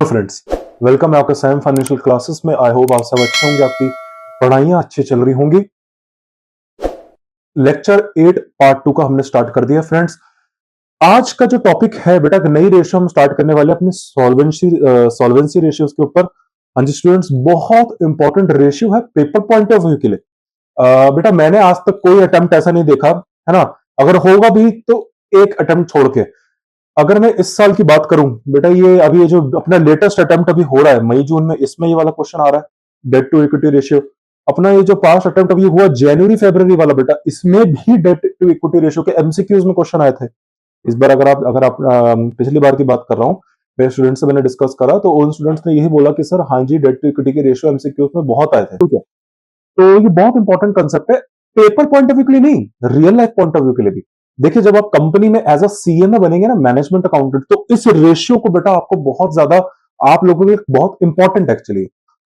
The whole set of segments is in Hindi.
फ्रेंड्स, वेलकम है आपका सैम फाइनेंशियल क्लासेस में। आई होप आप सब अच्छे होंगे, आपकी पढ़ाइयाँ अच्छी चल रही होंगी। लेक्चर 8 पार्ट 2 का हमने स्टार्ट कर दिया फ्रेंड्स। आज का जो टॉपिक है बेटा, एक नई रेशियो हम स्टार्ट करने वाले हैं अपनी सॉल्वेंसी रेशियोज के ऊपर। हाँ जी स्टूडेंट्स, बहुत इंपॉर्टेंट रेशियो है पेपर पॉइंट ऑफ व्यू के लिए। बेटा मैंने आज तक कोई अटेम्प्ट ऐसा नहीं देखा है ना, अगर होगा भी तो एक अटेम्प्ट छोड़ के। अगर मैं इस साल की बात करूं बेटा, ये अभी ये जो अपना लेटेस्ट अटेम्प्ट अभी हो रहा है मई जून में, इसमें ये वाला क्वेश्चन आ रहा है, डेट टू इक्विटी रेशियो। अपना ये जो पास्ट अटेम्प्ट अभी हुआ जनवरी फरवरी वाला बेटा, इसमें भी डेट टू इक्विटी रेशियो के एमसीक्यूज में क्वेश्चन आए थे। इस बार अगर आप पिछली बार की बात कर रहा हूँ, मेरे स्टूडेंट से मैंने डिस्कस करा तो उन स्टूडेंट्स ने यही बोला कि सर हाँ जी, डेट टू इक्विटी के रेशियो एमसीक्यूज में बहुत आए थे। ठीक है, तो ये बहुत इंपॉर्टेंट कंसेप्ट है, पेपर पॉइंट ऑफ व्यू के लिए नहीं, real life point of view के लिए भी। देखिए, जब आप कंपनी में एज अ सीए में बनेंगे ना, मैनेजमेंट अकाउंटेंट, तो इस रेशियो को बेटा आपको बहुत ज्यादा, आप लोगों के लिए बहुत इंपॉर्टेंट एक्चुअली।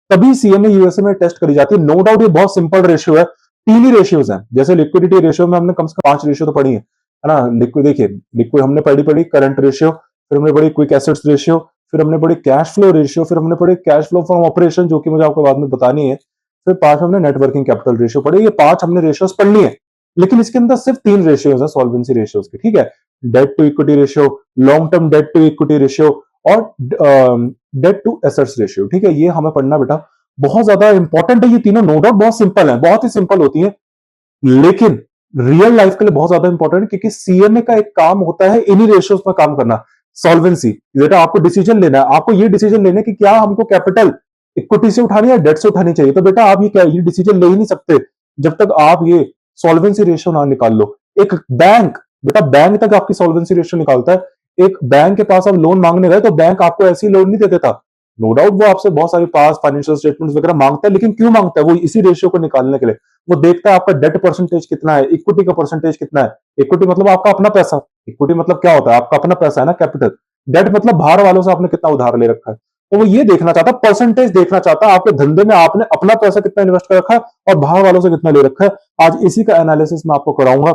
तभी सीए में यूएसए में टेस्ट करी जाती है। नो डाउट ये बहुत सिंपल रेशियो है, तीन ही रेशियोज हैं। जैसे लिक्विडिटी रेशियो में हमने कम से कम 5 रेशियो तो पढ़ी है ना। लिक्विड देखिए, लिक्विड हमने पढ़ी करंट रेशियो, फिर हमने पढ़ी क्विक एसेट्स रेशियो, फिर हमने पढ़ी कैश फ्लो रेशियो, फिर हमने पढ़ी कैश फ्लो फ्रॉम ऑपरेशन, जो कि मुझे आपको बाद में बतानी है। फिर 5 हमने नेटवर्किंग कैपिटल रेशियो पढ़ी। ये 5 हमने रेशियोज पढ़नी है, लेकिन इसके अंदर सिर्फ 3 रेशियोज है सॉल्वेंसी रेशियोज के। ठीक है, debt to equity ratio, long term debt to equity ratio और डेट टू एसेट्स रेशियो। ठीक है, ये हमें पढ़ना बेटा बहुत ज्यादा इंपॉर्टेंट है। ये तीनों नो डाउट बहुत सिंपल है, बहुत ही सिंपल होती है, लेकिन रियल लाइफ के लिए बहुत ज्यादा इंपॉर्टेंट है, क्योंकि सीएमए का एक काम होता है इन्हीं रेशियोज में काम करना। सॉल्वेंसी, बेटा आपको डिसीजन लेना है, आपको ये डिसीजन लेना है कि क्या हमको कैपिटल इक्विटी से उठानी है, डेट से उठानी चाहिए। तो बेटा आप ये डिसीजन ले ही नहीं सकते जब तक आप ये सॉल्वेंसी रेशियो ना निकाल लो। एक बैंक, बेटा बैंक तक आपकी सॉल्वेंसी रेशियो निकालता है। एक बैंक के पास आप लोन मांगने गए तो बैंक आपको ऐसी लोन नहीं दे देता। नो डाउट वो आपसे बहुत सारी पास फाइनेंशियल स्टेटमेंट्स वगैरह मांगता है, लेकिन क्यों मांगता है? वो इसी रेशियो को निकालने के लिए। वो देखता है आपका डेट परसेंटेज कितना है, इक्विटी का परसेंटेज कितना है। इक्विटी मतलब आपका अपना पैसा, इक्विटी मतलब क्या होता है? आपका अपना पैसा है ना, कैपिटल। डेट मतलब बाहर वालों से आपने कितना उधार ले रखा है। तो वो ये देखना चाहता, परसेंटेज देखना चाहता, आपके धंधे में आपने अपना पैसा कितना इन्वेस्ट कर रखा है और बाहर वालों से कितना ले रखा है। आज इसी का एनालिसिस मैं आपको कराऊंगा।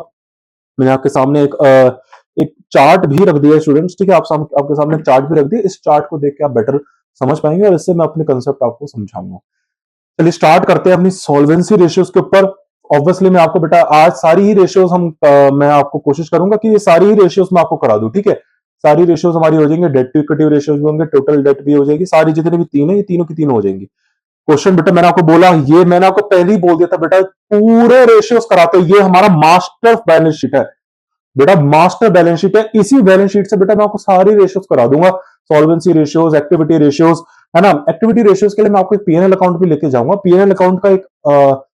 मैंने आपके सामने एक चार्ट भी रख दिया है स्टूडेंट्स। ठीक है, आपके सामने चार्ट भी रख दिया। इस चार्ट को देख के आप बेटर समझ पाएंगे और इससे मैं अपने कंसेप्ट आपको समझाऊंगा। चलिए स्टार्ट करते हैं अपनी सॉल्वेंसी रेशियोज के ऊपर। ऑब्वियसली मैं आपको बेटा आज सारी ही रेशियोज मैं आपको कोशिश करूंगा कि ये सारी ही रेशियोज मैं आपको करा दूं। ठीक है, सारी रेशियोज हमारी हो जाएंगे, डेट टू इक्विटी रेशियोज भी होंगे, टोटल डेट भी हो जाएगी, सारी जितने भी तीन है ये तीनों की तीनों हो जाएंगी। क्वेश्चन बेटा मैंने आपको बोला, ये मैंने आपको पहले ही बोल दिया था बेटा, पूरे रेशियोज कराते हैं। ये हमारा मास्टर बैलेंस शीट है बेटा, मास्टर बैलेंस शीट है। इसी बैलेंस शीट से बेटा मैं आपको सारी रेशियोज करा दूंगा, सॉल्वेंसी रेशियोज, एक्टिविटी रेशियोज, है ना। एक्टिविटी रेशियोज के लिए मैं आपको एक पीएनएल अकाउंट भी लेके जाऊंगा। पीएनएल अकाउंट का एक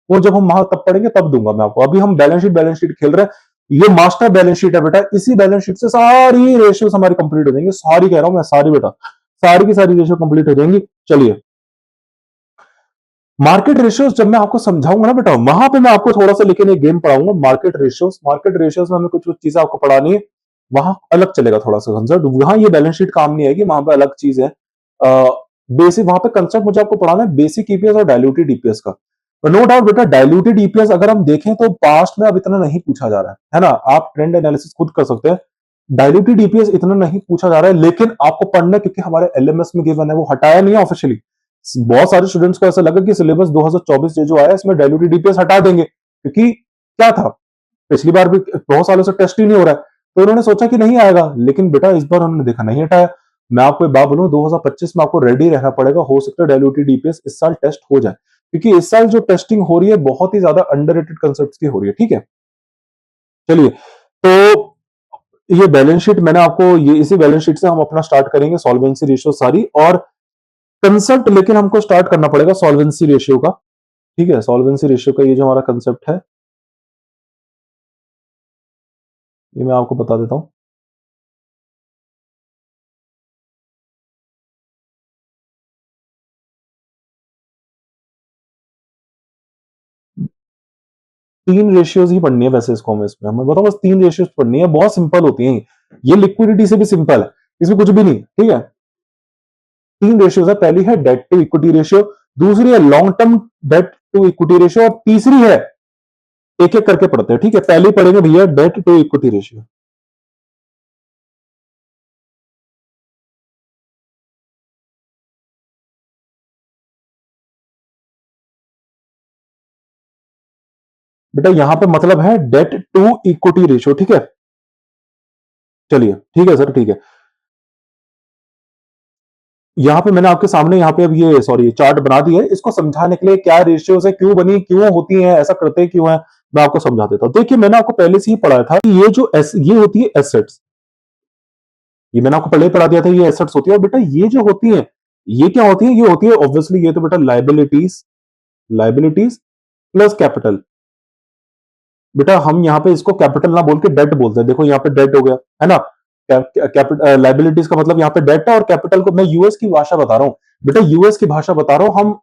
वो जब हम वहां तब पढ़ेंगे तब दूंगा मैं आपको। अभी हम बैलेंस शीट खेल रहे हैं। ये मास्टर बैलेंस शीट है बेटा, इसी बैलेंस शीट से सारी रेशियोज हमारी कंप्लीट हो जाएंगी। सारी कह रहा हूं मैं, सारी बेटा, सारी की सारी रेशियो कंप्लीट हो जाएंगी। चलिए, मार्केट रेशियोज जब मैं आपको समझाऊंगा ना बेटा, वहां पे मैं आपको थोड़ा सा लेकिन एक गेम पढ़ाऊंगा। मार्केट रेशियोज में हमें कुछ कुछ चीजें आपको पढ़ानी है, वहां अलग चलेगा थोड़ा सा कंसेप्ट। वहां ये बैलेंस शीट काम नहीं आएगी, वहां पे अलग चीज है। बेसिक वहां पे कंसेप्ट मुझे आपको पढ़ाना है, बेसिक ईपीएस और डायल्यूटेड ईपीएस का। नो डाउट बेटा, डायल्यूटेड ईपीएस अगर हम देखें तो पास्ट में अब इतना नहीं पूछा जा रहा है ना। आप ट्रेंड एनालिसिस खुद कर सकते हैं। डायल्यूटेड ईपीएस इतना नहीं पूछा जा रहा है, लेकिन आपको पढ़ना है क्योंकि हमारे एलएमएस में गिवन है, वो हटाया नहीं है ऑफिशियली। बहुत सारे स्टूडेंट्स को ऐसा लगा कि सिलेबस 2024 जो आया इसमें डायल्यूटेड ईपीएस हटा देंगे, क्योंकि क्या था, पिछली बार भी बहुत सालों से टेस्ट ही नहीं हो रहा है, तो उन्होंने सोचा कि नहीं आएगा। लेकिन बेटा इस बार उन्होंने देखा नहीं हटाया। मैं आपको एक बात बोलूं, 2025 में आपको रेडी रहना पड़ेगा। हो सकता है डायल्यूटेड ईपीएस इस साल टेस्ट हो जाए, क्योंकि इस साल जो टेस्टिंग हो रही है बहुत ही ज्यादा अंडररेटेड कांसेप्ट्स की हो रही है। ठीक है, चलिए, तो ये बैलेंस शीट मैंने आपको, ये इसी बैलेंस शीट से हम अपना स्टार्ट करेंगे सॉल्वेंसी रेशियो सारी। और कंसेप्ट लेकिन हमको स्टार्ट करना पड़ेगा सॉल्वेंसी रेशियो का। ठीक है, सॉल्वेंसी रेशियो का ये जो हमारा कंसेप्ट है, ये मैं आपको बता देता हूं। तीन रेशियोज ही पढ़नी है वैसे इसको, हमें बताओ, बस तीन रेशियोज पढ़नी है, बहुत सिंपल होती हैं। ये लिक्विडिटी से भी सिंपल है, इसमें कुछ भी नहीं। ठीक है, तीन रेशियोज है। पहली है डेट टू इक्विटी रेशियो, दूसरी है long term debt to equity ratio, और तीसरी है, एक एक करके पढ़ते हैं। ठीक है, पहले पढ़ेंगे भैया डेट टू इक्विटी रेशियो। बेटा यहां पे मतलब है डेट टू इक्विटी रेशियो, ठीक है। चलिए ठीक है सर, ठीक है। यहां पे मैंने आपके सामने यहां पे अब ये सॉरी चार्ट बना दिया है, इसको समझाने के लिए क्या रेशियोज है, क्यों बनी, क्यों होती है, ऐसा करते क्यों है, मैं आपको समझा देता हूं। देखिए मैंने आपको पहले से ही पढ़ाया था कि ये होती है एसेट्स, ये मैंने आपको पहले ही पढ़ा दिया था, ये एसेट्स होती है। और बेटा ये जो होती है, ये क्या होती है, ये होती है ऑब्वियसली ये तो बेटा लाइबिलिटीज, लाइबिलिटीज प्लस कैपिटल। बेटा हम यहाँ पे इसको कैपिटल ना बोल के डेट बोलते हैं, देखो यहाँ पे डेट हो गया है ना। कैपिटल लाइबिलिटीज का मतलब यहाँ पे डेट है, और कैपिटल को मैं यूएस की भाषा बता रहा हूँ, बेटा यूएस की भाषा बता रहा हूँ। हम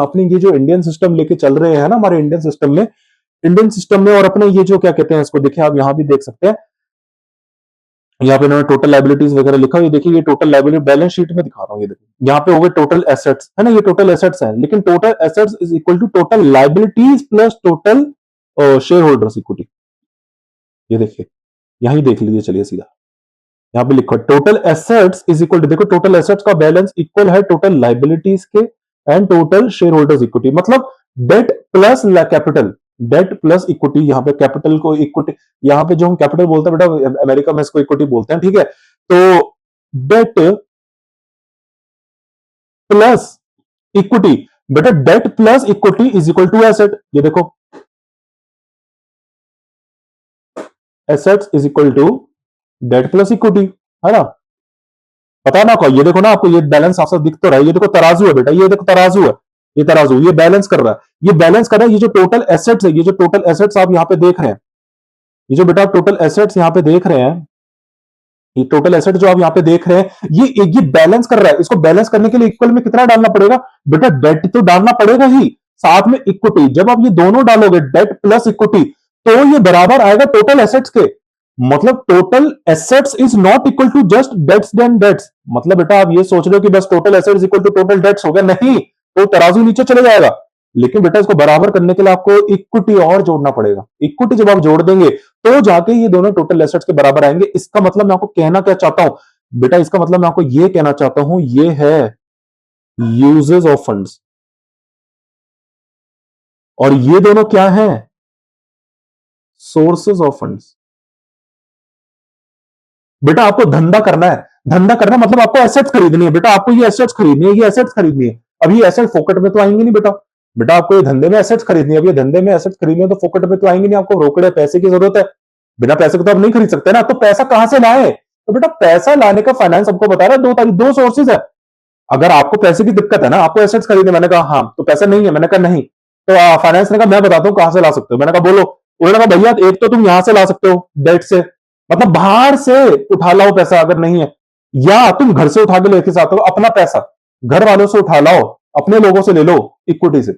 अपनी ये जो इंडियन सिस्टम लेके चल रहे हैं ना, हमारे इंडियन सिस्टम में और अपने ये जो क्या कहते हैं इसको, देखिए आप यहाँ भी देख सकते हैं, यहाँ पे इन्होंने टोटल लाइबिलिटीज वगैरह लिखा, ये देखिए ये टोटल लाइबिलिटी बैलेंस शीट में दिखा रहा हूँ, ये देखिए यहाँ पे हो गए टोटल एसेट्स, है ना, ये टोटल एसेट्स है, लेकिन total assets is equal to total liabilities plus total share holders equity. ये देखिए यहीं देख लीजिए, चलिए सीधा यहाँ पे लिखो total assets is equal to, देखो टोटल एसेट्स का बैलेंस इक्वल है टोटल लाइबिलिटीज के and total share holders equity, मतलब debt plus capital, debt plus equity. यहाँ पे कैपिटल को इक्विटी, यहाँ पे जो हम कैपिटल बोलते हैं बेटा अमेरिका में इसको इक्विटी बोलते हैं, ठीक है। तो डेट प्लस इक्विटी, बेटा debt plus equity is equal to asset, ये देखो assets is equal to debt plus equity, है ना। पता ना को, ये देखो ना आपको ये बैलेंस आपसे दिख तो रहा है, ये देखो तराजू है बेटा, ये देखो तराजू है, ये तराजू, ये बैलेंस कर रहा है, ये बैलेंस कर रहा है। ये जो टोटल एसेट्स है, ये जो टोटल एसेट्स आप यहाँ पे देख रहे हैं, ये जो बेटा टोटल एसेट्स यहाँ पे देख रहे हैं, ये टोटल एसेट जो आप यहाँ पे देख रहे हैं, ये बैलेंस कर रहा है। इसको बैलेंस करने के लिए इक्वल में कितना डालना पड़ेगा बेटा, डेट तो डालना पड़ेगा ही, साथ में इक्विटी। जब आप ये दोनों डालोगे डेट प्लस इक्विटी, तो ये बराबर आएगा टोटल एसेट्स के। मतलब total assets is not equal to just debts then debts, मतलब बेटा आप ये सोच रहे हो कि बस total assets equal to total debts हो गया, नहीं, तो तराजू नीचे चले जाएगा। लेकिन बेटा इसको बराबर करने के लिए आपको इक्विटी और जोड़ना पड़ेगा। इक्विटी जब आप जोड़ देंगे तो जाके ये दोनों टोटल एसेट्स के बराबर आएंगे। इसका मतलब मैं आपको कहना क्या चाहता हूं बेटा, इसका मतलब मैं आपको ये कहना चाहता हूं, ये है यूजेस ऑफ फंड्स, और ये दोनों क्या है, सोर्सेज ऑफ फंड्स। बेटा आपको धंधा करना है, धंधा करना मतलब आपको एसेट्स खरीदनी है बेटा, आपको ये एसेट्स खरीदनी है, ये एसेट्स खरीदनी है। अब ये एसेट फोकट में तो आएंगे नहीं बेटा, बेटा आपको ये धंधे में एसेट्स खरीदनी है, अब ये धंधे में एसेट्स खरीदनी है तो फोकट में तो आएंगे नहीं, आपको रोकड़े पैसे की जरूरत है। बिना पैसे को तो आप नहीं खरीद सकते ना, तो पैसा कहां से लाए, तो बेटा पैसा लाने का फाइनेंस हमको बता रहा है, दो सोर्सेज है। अगर आपको पैसे की दिक्कत है ना, आपको एसेट्स खरीदने, मैंने कहा हाँ, तो पैसा नहीं है, मैंने कहा नहीं, तो फाइनेंस ने कहा मैं बताता हूँ कहां से ला सकते हो, मैंने कहा बोलो। उन्होंने कहा भैया एक तो तुम यहां से ला सकते हो डेट से, मतलब बाहर से उठा लाओ पैसा अगर नहीं है, या तुम घर से उठा के लेके जाते हो अपना पैसा, घर वालों से उठा लाओ, अपने लोगों से ले लो इक्विटी से।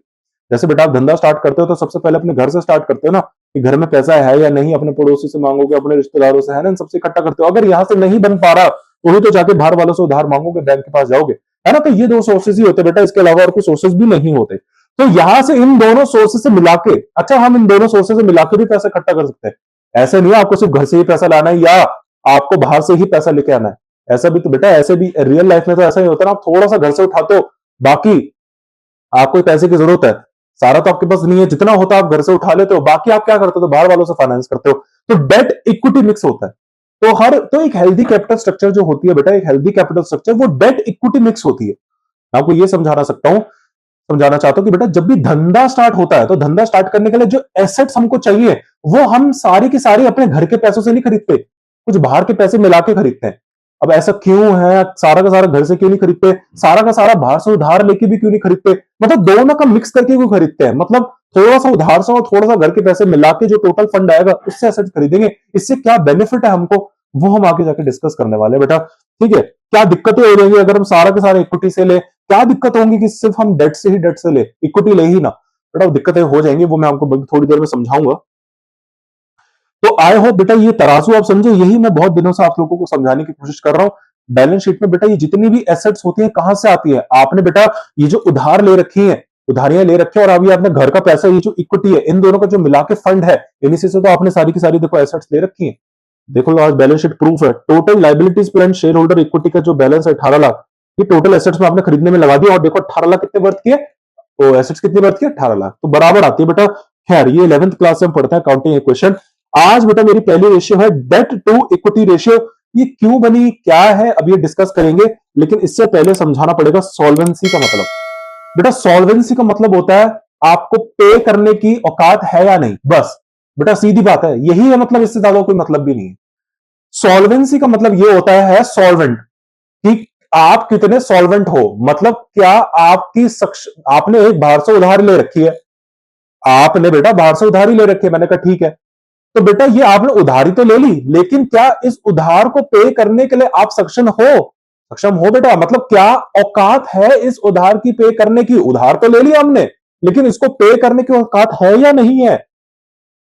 जैसे बेटा आप धंधा स्टार्ट करते हो तो सबसे पहले अपने घर से स्टार्ट करते हो ना, कि घर में पैसा है या नहीं, अपने पड़ोसी से मांगोगे, अपने रिश्तेदारों से, है ना, इन सबसे इकट्ठा करते हो। अगर यहां से नहीं बन पा रहा तो ही तो जाके बाहर वालों से उधार मांगोगे, बैंक के पास जाओगे, है ना। तो ये दो सोर्सेज ही होते बेटा, इसके अलावा और कोई सोर्सेज भी नहीं होते। तो यहां से इन दोनों सोर्सेज से मिला के, अच्छा हम इन दोनों सोर्सेज से मिला के भी पैसा इकट्ठा कर सकते हैं। ऐसे नहीं है आपको सिर्फ घर से ही पैसा लाना है या आपको बाहर से ही पैसा लेके आना है, ऐसा भी तो बेटा, ऐसे भी रियल लाइफ में तो ऐसा ही होता है ना, आप थोड़ा सा घर से उठाते हो, बाकी आपको पैसे की जरूरत है, सारा तो आपके पास नहीं है, जितना होता है आप घर से उठा लेते हो, बाकी आप क्या करते हो, तो बाहर वालों से फाइनेंस करते हो। तो डेट इक्विटी मिक्स होता है। तो एक हेल्दी कैपिटल स्ट्रक्चर जो होती है बेटा, एक हेल्दी कैपिटल स्ट्रक्चर वो डेट इक्विटी मिक्स होती है। मैं आपको ये समझाना चाहता हूं कि बेटा जब भी धंधा स्टार्ट होता है, तो धंधा स्टार्ट करने के लिए जो एसेट्स हमको चाहिए, वो हम सारी की सारी अपने घर के पैसों से नहीं खरीदते, कुछ बाहर के पैसे मिला के खरीदते हैं। अब ऐसा क्यों है, सारा का सारा घर से क्यों नहीं खरीदते, सारा का सारा बाहर से उधार लेके भी क्यों नहीं खरीदते, मतलब दोनों का मिक्स करके क्यों खरीदते हैं, मतलब थोड़ा सा उधार से और थोड़ा सा घर के पैसे मिला के जो टोटल फंड आएगा उससे एसेट खरीदेंगे। इससे क्या बेनिफिट है हमको, वो हम आगे जाके डिस्कस करने वाले हैं बेटा, ठीक है। क्या दिक्कतें हो जाएंगी अगर हम सारा के सारा इक्विटी से ले, क्या दिक्कत होंगी कि सिर्फ हम डेट से ले, इक्विटी ले ही ना, बेटा दिक्कतें हो जाएंगी, वो मैं आपको थोड़ी देर में समझाऊंगा। तो आई होप बेटा ये तराजू आप समझे, यही मैं बहुत दिनों से आप लोगों को समझाने की कोशिश कर रहा हूं। बैलेंस शीट में बेटा ये जितनी भी एसेट्स होती है कहां से आती है, आपने बेटा ये जो उधार ले रखी है, उधारियां ले रखी है, और अभी आपने घर का पैसा, ये जो इक्विटी है, इन दोनों का जो मिला के फंड है, इन्हीं से तो आपने सारी की सारी देखो एसेट्स ले रखी है। देखो आज बैलेंस शीट प्रूफ है, total liabilities plus share holder equity का जो बैलेंस है 18 लाख, ये टोटल एसेट्स में आपने खरीदने में लगा दिया, और देखो 18 लाख कितने वर्थ की है, तो एसेट्स कितनी वर्थ की है, 18 लाख, तो बराबर आती है बेटा खैर ये 11th क्लास में हम पढ़ते हैं अकाउंटिंग इक्वेशन। आज बेटा मेरी पहली रेशियो है डेट टू इक्विटी रेशियो। ये क्यों बनी, क्या है, अब ये डिस्कस करेंगे, लेकिन इससे पहले समझाना पड़ेगा सॉल्वेंसी का मतलब। बेटा सॉल्वेंसी का मतलब होता है आपको पे करने की औकात है या नहीं, बस बेटा सीधी बात है, यही है मतलब, इससे ज्यादा कोई मतलब भी नहीं है। सॉल्वेंसी का मतलब ये होता है सॉल्वेंट, कि आप कितने सॉल्वेंट हो, मतलब क्या आपकी आपने एक बाहर से उधार ले रखी है, आपने बेटा बाहर से उधारी ले रखी है, मैंने कहा ठीक है, तो बेटा ये आपने उधारी तो ले ली, लेकिन क्या इस उधार को पे करने के लिए आप सक्षम हो बेटा, मतलब क्या औकात है इस उधार की पे करने की। उधार तो ले लिया हमने, लेकिन इसको पे करने की औकात है या नहीं है।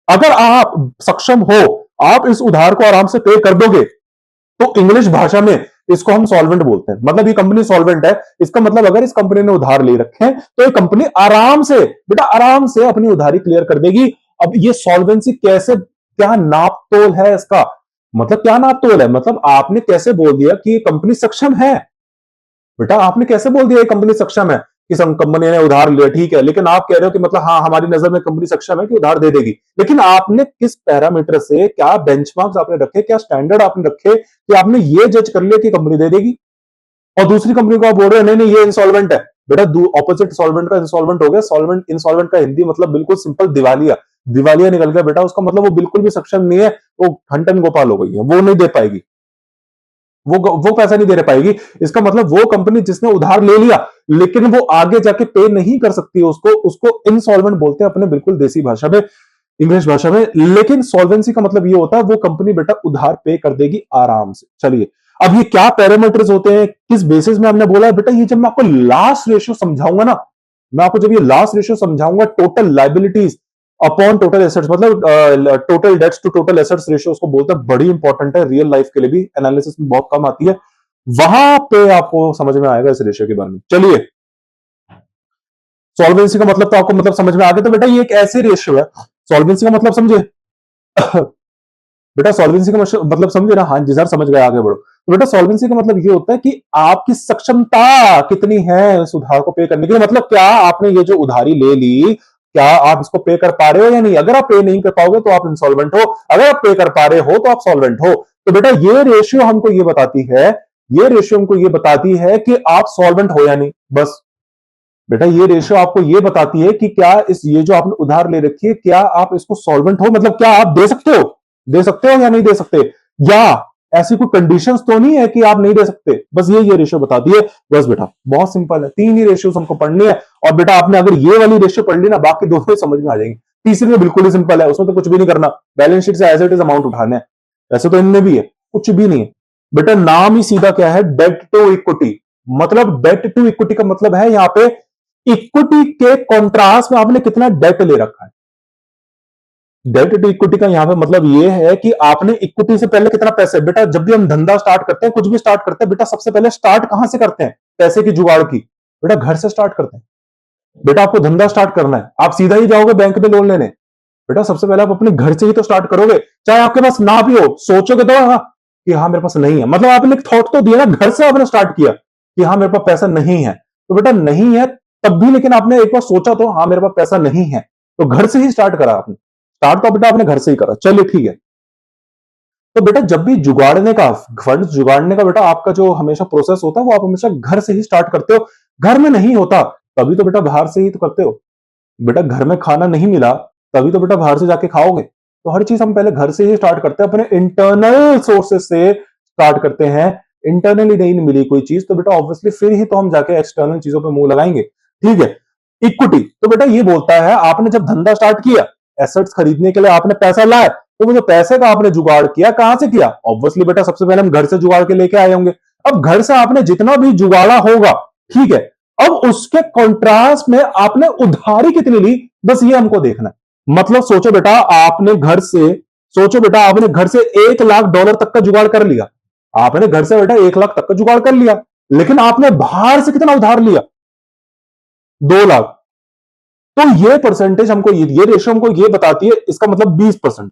अगर आप सक्षम हो, आप इस उधार को आराम से पे कर दोगे, तो इंग्लिश भाषा में इसको हम सॉल्वेंट बोलते हैं, मतलब ये कंपनी सॉल्वेंट है। इसका मतलब अगर इस कंपनी ने उधार ले रखे हैं तो ये कंपनी आराम से बेटा आराम से अपनी उधारी क्लियर कर देगी। अब ये सॉल्वेंसी कैसे, क्या नाप तोल है इसका, मतलब क्या नाप तोल है, मतलब आपने कैसे बोल दिया कि ये कंपनी सक्षम है। बेटा आपने कैसे बोल दिया ये कंपनी सक्षम है, कि कंपनी ने उधार लिया, ठीक है, लेकिन आप कह रहे हो कि मतलब हाँ हमारी नजर में कंपनी सक्षम है कि उधार दे देगी, लेकिन आपने किस पैरामीटर से, क्या बेंचमार्क्स आपने रखे, क्या स्टैंडर्ड आपने रखे कि आपने ये जज कर लिया कि कंपनी दे देगी। और दूसरी कंपनी को आप बोल रहे हो नहीं नहीं ये इंसॉल्वेंट है। बेटा ऑपोजिट सॉल्वेंट का इंसॉल्वेंट हो गया, सॉल्वेंट इंसॉल्वेंट का हिंदी मतलब बिल्कुल सिंपल दिवालिया। दिवालिया निकल गया बेटा, उसका मतलब वो बिल्कुल भी सक्षम नहीं है, वो हंटन गोपाल हो गई है, वो नहीं दे पाएगी, वो पैसा नहीं दे पाएगी। इसका मतलब वो कंपनी जिसने उधार ले लिया लेकिन वो आगे जाके पे नहीं कर सकती, उसको उसको इंसॉल्वेंट बोलते हैं अपने बिल्कुल देसी भाषा में, इंग्लिश भाषा में। लेकिन सॉल्वेंसी का मतलब ये होता है वो कंपनी बेटा उधार पे कर देगी आराम से। चलिए अब ये क्या पैरामीटर्स होते हैं, किस बेसिस में हमने बोला है बेटा, ये जब मैं आपको लास्ट रेशियो समझाऊंगा ना, मैं आपको जब ये लास्ट रेशियो समझाऊंगा, total liabilities upon total assets, मतलब total debts to total assets ratio उसको बोलते हैं, बड़ी इंपॉर्टेंट है, रियल लाइफ के लिए भी एनालिसिस में बहुत कम आती है, वहां पे आपको समझ में आएगा इस रेशियो के बारे में। चलिए सॉल्वेंसी का मतलब तो आपको मतलब समझ में आ गया, तो बेटा ये एक ऐसी रेशियो है, सॉल्वेंसी का मतलब समझे बेटा सॉल्वेंसी का मतलब समझे ना, हाँ जी सर समझ गए, आगे बढ़ो। तो बेटा सॉल्वेंसी का मतलब ये होता है कि आपकी सक्षमता कितनी है इस उधार को पे करने के लिए, मतलब क्या आपने ये जो उधारी ले ली, क्या आप इसको पे कर पा रहे हो या नहीं। अगर आप पे नहीं कर पाओगे तो आप इंसॉल्वेंट हो, अगर आप पे कर पा रहे हो तो आप सॉल्वेंट हो। तो बेटा ये रेशियो हमको ये बताती है, ये रेशियो हमको ये बताती है कि आप सॉल्वेंट हो या नहीं, बस। बेटा ये रेशियो आपको ये बताती है कि क्या इस ये जो आपने उधार ले रखी है, क्या आप इसको सॉल्वेंट हो, मतलब क्या आप दे सकते हो या नहीं दे सकते, या ऐसी कोई कंडीशंस तो नहीं है कि आप नहीं दे सकते, बस ये रेशियो बताती है। बस बेटा बहुत सिंपल है, तीन ही रेशियोस हमको पढ़नी है, और बेटा आपने अगर ये वाली रेशियो पढ़ ली ना, बाकी दोनों समझ में आ जाएंगे। तीसरी में बिल्कुल ही सिंपल है, उसमें तो कुछ भी नहीं करना, बैलेंस शीट से एज इट इज अमाउंट उठाने हैं, वैसे तो इनमें भी है, कुछ भी नहीं है बेटा, नाम ही सीधा क्या है, डेट टू इक्विटी। मतलब डेट टू इक्विटी का मतलब है यहाँ पे इक्विटी के कॉन्ट्रास्ट में आपने कितना डेट ले रखा है। डेट टू इक्विटी का यहां पे मतलब ये है कि आपने इक्विटी से पहले कितना पैसे, बेटा जब भी हम धंधा स्टार्ट करते हैं, कुछ भी स्टार्ट करते हैं, बेटा सबसे पहले स्टार्ट कहां से करते हैं, पैसे की जुगाड़ की, बेटा घर से स्टार्ट करते हैं। बेटा आपको धंधा स्टार्ट करना है, आप सीधा ही जाओगे बैंक में लोन लेने, बेटा सबसे पहले आप अपने घर से ही तो स्टार्ट करोगे, चाहे आपके पास ना भी हो, सोचोगे तो हाँ कि हाँ मेरे पास नहीं है, मतलब आपने एक थॉट तो दिया ना, घर से आपने स्टार्ट किया कि हाँ मेरे पास पैसा नहीं है, तो बेटा नहीं है तब भी, लेकिन आपने एक बार सोचा तो हाँ मेरे पास पैसा नहीं है, तो घर से ही स्टार्ट करा आपने, स्टार्ट तो बेटा आपने घर से ही करा। चलिए ठीक है, तो बेटा जब भी जुगाड़ने का, फंड जुगाड़ने का बेटा आपका जो हमेशा प्रोसेस होता है वो आप हमेशा घर से ही स्टार्ट करते हो। घर में नहीं होता तभी तो बेटा बाहर से ही तो करते हो, बेटा घर में खाना नहीं मिला तभी तो बेटा बाहर से जाके खाओगे। तो हर चीज हम पहले घर से ही स्टार्ट करते हैं, अपने इंटरनल सोर्सेज से स्टार्ट करते हैं। इंटरनली नहीं मिली कोई चीज तो बेटा ऑब्वियसली फिर ही तो हम जाके एक्सटर्नल चीजों पे मुंह लगाएंगे, ठीक है। इक्विटी तो बेटा ये बोलता है आपने जब धंधा स्टार्ट किया, एसेट्स खरीदने के लिए आपने पैसा लाया, तो वो जो पैसे का आपने जुगाड़ किया, कहां से किया, ऑब्वियसली बेटा सबसे पहले हम घर से जुगाड़ के लेके आए होंगे। अब घर से आपने जितना भी जुगाड़ा होगा, ठीक है, अब उसके कॉन्ट्रास्ट में आपने उधारी कितनी ली, बस ये हमको देखना है। मतलब सोचो बेटा आपने घर से $1 लाख तक का जुगाड़ कर लिया, आपने घर से बेटा 1 लाख तक का जुगाड़ कर लिया, लेकिन आपने बाहर से कितना उधार लिया, 2 लाख। तो ये परसेंटेज हमको, ये रेशियो हमको ये बताती है, इसका मतलब 20%,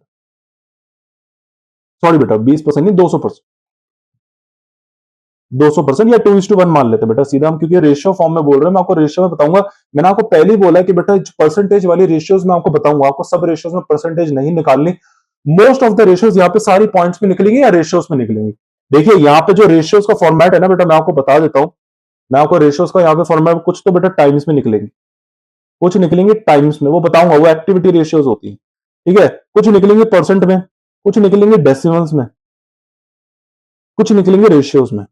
सॉरी बेटा 20% नहीं 200%। 200% या 2:1 मान लेते हैं बेटा सीधा हम, क्योंकि रेशियो फॉर्म में बोल रहे हैं। मैं आपको रेशियो में बताऊंगा। मैंने आपको पहले ही बोला है कि बेटा परसेंटेज वाली रेशियोज में आपको बताऊंगा, आपको सब रेशियोज में परसेंटेज नहीं निकालनी। मोस्ट ऑफ द रेशियोज यहाँ पे सारी पॉइंट्स में निकलेंगे या रेशियोज में निकलेंगे। देखिए यहाँ पे जो रेशियोज का फॉर्मेट है ना बेटा, मैं आपको बता देता हूं। मैं आपको रेशियोज का यहाँ पे फॉर्मेट, कुछ तो बेटा टाइम्स में निकलेंगे, कुछ निकलेंगे टाइम्स में, वो बताऊंगा, वो एक्टिविटी रेशियोज होती है, ठीक है। कुछ निकलेंगे परसेंट में, कुछ निकलेंगे डेसिमल्स में, कुछ निकलेंगे रेशियोज में,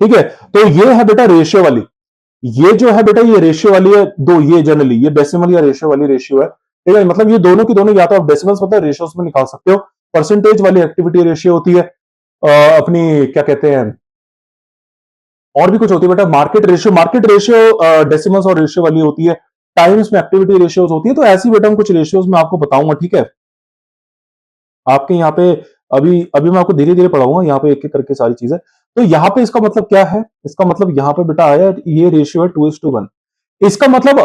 ठीक है। तो ये है बेटा रेशियो वाली, ये जो है बेटा ये रेशियो वाली है दो, ये जनरली ये डेसिमल या रेशियो वाली रेशियो है, ठीक है। मतलब ये दोनों की दोनों या तो आप डेसिमल्स मतलब रेशियोज में निकाल सकते हो। परसेंटेज वाली एक्टिविटी रेशियो होती है अपनी क्या कहते हैं, और भी कुछ होती है बेटा मार्केट रेशियो डेसिमल्स और रेशियो वाली होती है। टाइम्स में एक्टिविटी रेशियोज होती है। तो ऐसी बेटा हम कुछ रेशियोज में आपको बताऊंगा, ठीक है। आपके यहाँ पे अभी अभी मैं आपको धीरे धीरे पढ़ाऊंगा यहाँ पे एक एक करके सारी चीजें। तो यहाँ पे इसका मतलब क्या है, इसका मतलब यहाँ पे बेटा आया ये रेशियो है 2:1। इसका मतलब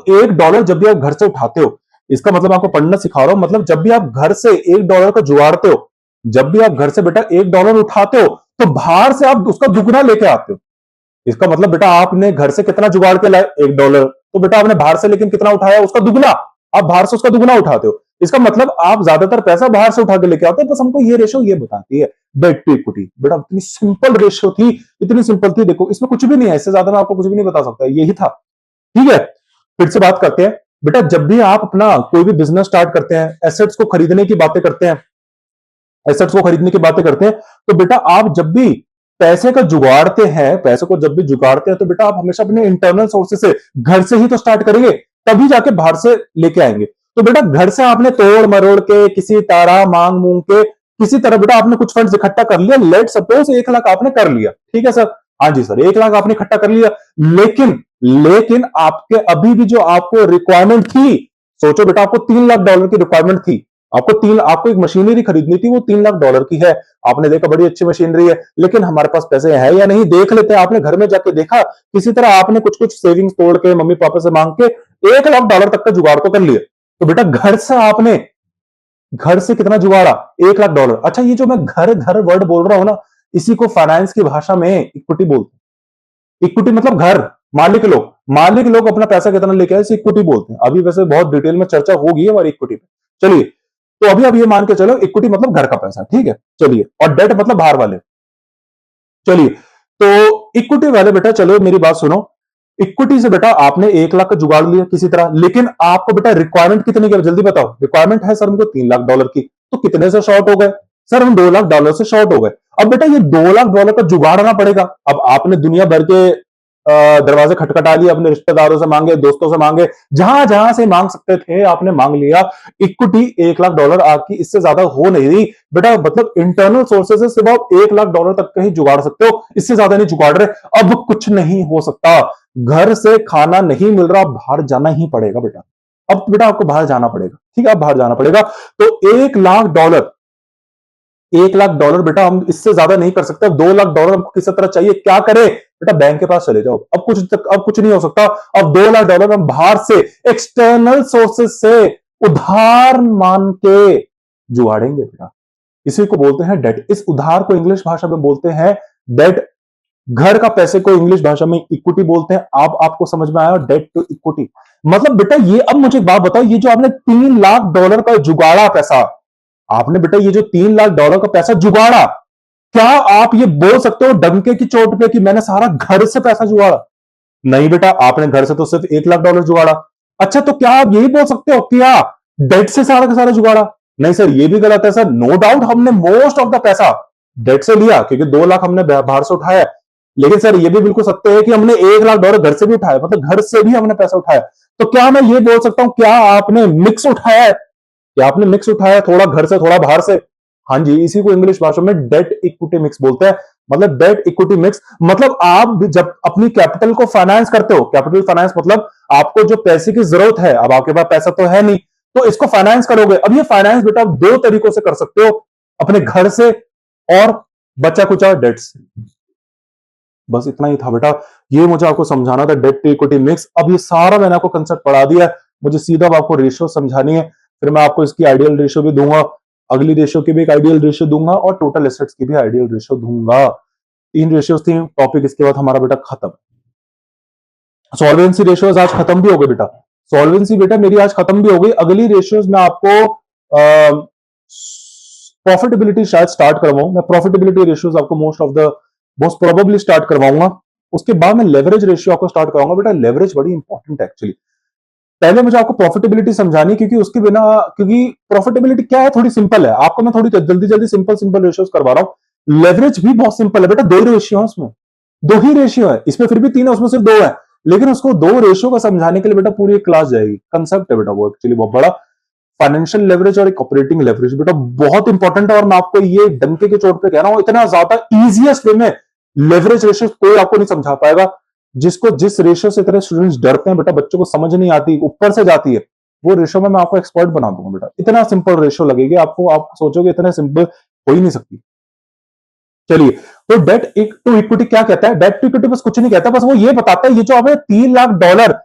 $1 जब भी आप घर से उठाते हो, इसका मतलब आपको पढ़ना सिखा रहा हूं, मतलब जब भी आप घर से $1 का जुगाड़ते हो, जब भी आप घर से बेटा $1 उठाते हो, तो बाहर से आप उसका दुगना लेके आते हो। इसका मतलब बेटा आपने घर से कितना जुगाड़ के लाए $1, तो बेटा आपने बाहर से लेकिन कितना उठाया, उसका दुगना। आप बाहर से उसका दुगना उठाते हो, इसका मतलब आप ज्यादातर पैसा बाहर से उठा के लेके आते हो। बस हमको ये रेशियो ये बताती है डेट टू इक्विटी। बेटा इतनी सिंपल रेशियो थी, इतनी सिंपल थी, देखो इसमें कुछ भी नहीं है, इससे ज्यादा मैं आपको कुछ भी नहीं बता सकता, यही था, ठीक है। फिर से बात करते हैं बेटा, जब भी आप अपना कोई भी बिजनेस स्टार्ट करते हैं, एसेट्स को खरीदने की बातें करते हैं, एसेट्स को खरीदने की बातें करते हैं, तो बेटा आप जब भी पैसे का जुगाड़ते हैं, पैसे को जब भी जुगाड़ते हैं, तो बेटा आप हमेशा अपने इंटरनल सोर्सेस से, घर से ही तो स्टार्ट करेंगे, तभी जाके बाहर से लेके आएंगे। तो बेटा घर से आपने तोड़ मरोड़ के किसी तरह मांग मूंग के किसी तरह बेटा आपने कुछ फंड्स इकट्ठा कर लिया, लेट सपोज 1 लाख आपने कर लिया, ठीक है सर, हाँ जी सर 1 लाख आपने इकट्ठा कर लिया। लेकिन लेकिन आपके अभी भी जो आपको रिक्वायरमेंट थी, सोचो बेटा आपको $3 लाख की रिक्वायरमेंट थी, आपको एक मशीनरी खरीदनी थी, वो $3 लाख की है। आपने देखा बड़ी अच्छी मशीनरी है, लेकिन हमारे पास पैसे है या नहीं देख लेते हैं। आपने घर में जाके देखा, किसी तरह आपने कुछ कुछ सेविंग्स तोड़ के मम्मी पापा से मांग के $1 लाख तक का जुगाड़ तो कर लिया। तो बेटा घर से कितना जुगाड़ा, $1 लाख। अच्छा ये जो मैं घर घर वर्ड बोल रहा हूं ना, इसी को फाइनेंस की भाषा में इक्विटी बोलते हैं। इक्विटी मतलब घर, मालिक लोग अपना पैसा कितना लेके आए, इक्विटी बोलते हैं। अभी वैसे बहुत डिटेल में चर्चा होगी हमारी इक्विटी पे, चलिए। तो अभी अब ये मान के चलो इक्विटी मतलब घर का पैसा, ठीक है, चलिए। और डेट मतलब बाहर वाले, चलिए। तो इक्विटी वाले बेटा चलो मेरी बात सुनो, इक्विटी से बेटा आपने 1 लाख का जुगाड़ लिया किसी तरह, लेकिन आपको बेटा रिक्वायरमेंट कितनी की, जल्दी बताओ। रिक्वायरमेंट है सर हमको $3 लाख की, तो कितने से शॉर्ट हो गए सर, हम $2 लाख से शॉर्ट हो गए। अब बेटा ये $2 लाख का जुगाड़ना पड़ेगा। अब आपने दुनिया भर के दरवाजे खटखटा लिए, अपने रिश्तेदारों से मांगे, दोस्तों से मांगे, जहां जहां से मांग सकते थे आपने मांग लिया। इक्विटी $1 लाख आपकी, इससे ज्यादा हो नहीं रही बेटा। मतलब इंटरनल सोर्सेज से सिर्फ आप $1 लाख तक का ही जुगाड़ सकते हो, इससे ज्यादा नहीं जुगाड़ रहे। अब कुछ नहीं हो सकता, घर से खाना नहीं मिल रहा, बाहर जाना ही पड़ेगा बेटा। अब बेटा आपको बाहर जाना पड़ेगा, ठीक है, अब बाहर जाना पड़ेगा। तो $1 लाख बेटा हम इससे ज्यादा नहीं कर सकते। अब $2 लाख हमको किसी तरह चाहिए, क्या करें बेटा, बैंक के पास चले जाओ। अब कुछ नहीं हो सकता। अब $2 लाख हम बाहर से एक्सटर्नल सोर्सेस से उधार मान के जुगाड़ेंगे बेटा। इसी को बोलते हैं डेट। इस उधार को इंग्लिश भाषा में बोलते हैं डेट। घर का पैसे को इंग्लिश भाषा में इक्विटी बोलते हैं। आप आपको समझ में आया, डेट टू इक्विटी मतलब बेटा ये। अब मुझे एक बात बताओ, ये जो आपने $3 लाख का जुगाड़ा पैसा, आपने बेटा ये जो $3 लाख का पैसा जुगाड़ा, क्या आप ये बोल सकते हो डंके की चोट पे कि मैंने सारा घर से पैसा जुगाड़ा? नहीं बेटा, आपने घर से तो सिर्फ $1 लाख जुगाड़ा। अच्छा तो क्या आप यही बोल सकते हो क्या डेट से सारा का सारा जुगाड़ा? नहीं सर, ये भी गलत है सर। नो डाउट हमने मोस्ट ऑफ द पैसा डेट से लिया, क्योंकि 2 लाख हमने बाहर से उठाया। लेकिन सर ये भी बिल्कुल सत्य है कि हमने $1 लाख घर से भी उठाया, मतलब घर से भी हमने पैसा उठाया। तो क्या मैं ये बोल सकता हूं क्या आपने मिक्स उठाया है? क्या आपने मिक्स उठाया, थोड़ा घर से थोड़ा बाहर से? हाँ जी, इसी को इंग्लिश भाषा में डेट इक्विटी मिक्स बोलते हैं। मतलब डेट इक्विटी मिक्स मतलब आप जब अपनी कैपिटल को फाइनेंस करते हो, कैपिटल फाइनेंस मतलब आपको जो पैसे की जरूरत है, अब आपके पास पैसा तो है नहीं, तो इसको फाइनेंस करोगे। अब ये फाइनेंस बेटा आप 2 तरीकों से कर सकते हो, अपने घर से और बचा कुचा डेट से। बस इतना ही था बेटा, ये मुझे आपको समझाना था, डेट टू इक्विटी मिक्स। अब ये सारा मैंने आपको कंसेप्ट पढ़ा दिया है, मुझे सीधा आपको रेशियो समझानी है। फिर मैं आपको इसकी आइडियल रेशियो भी दूंगा, अगली रेशियो की भी एक आइडियल रेशियो दूंगा, और टोटल एसेट्स की भी आइडियल रेशियो दूंगा। 3 रेशियोज थी, टॉपिक इसके बाद हमारा बेटा खत्म। सॉल्वेंसी रेशियोज आज खत्म भी हो गए बेटा, सॉल्वेंसी बेटा मेरी आज खत्म भी हो गई। अगली रेशियोज में आपको प्रॉफिटेबिलिटी शायद स्टार्ट करवाऊं मैं, प्रॉफिटेबिलिटी रेशियोज आपको मोस्ट प्रोबेबली स्टार्ट करवाऊंगा। उसके बाद मैं लेवरेज रेशियो आपको स्टार्ट कराऊंगा। बेटा लेवरेज बड़ी इंपॉर्टेंट है एक्चुअली। पहले मुझे आपको प्रॉफिटेबिलिटी समझानी, क्योंकि उसके बिना, क्योंकि प्रॉफिटेबिलिटी क्या है, थोड़ी सिंपल है। आपको मैं थोड़ी जल्दी जल्दी सिंपल रेशियोज करवा रहा हूं। लेवरेज भी बहुत सिंपल है बेटा, 2 रेशियो है उसमें, 2 ही रेशियो है इसमें, फिर भी 3 है उसमें सिर्फ 2 है, लेकिन उसको 2 रेशियो का समझाने के लिए बेटा पूरी एक क्लास जाएगी। कंसेप्ट है बेटा वो एक्चुअली बहुत बड़ा, फाइनेंशियल लेवरेज और एक ऑपरेटिंग लेवरेज बेटा बहुत इंपॉर्टेंट है। और मैं आपको ये डंके के चोट पे कह रहा हूं, इतना ज्यादा इजीएस्ट वे में लेवरेज रेशियो कोई आपको नहीं समझा पाएगा। जिस रेशियो से इतने स्टूडेंट्स डरते हैं बेटा, बच्चों को समझ नहीं आती, ऊपर से जाती है, वो रेशियो में मैं आपको एक्सपर्ट बना दूंगा बेटा। इतना सिंपल रेशियो लगेगी आपको, आप सोचोगे इतना सिंपल हो ही नहीं सकती। चलिए, तो डेट टू इक्विटी क्या कहता है? डेट टू इक्विटी बस कुछ नहीं कहता, बस वो ये बताता है, ये जो आपने $3 लाख,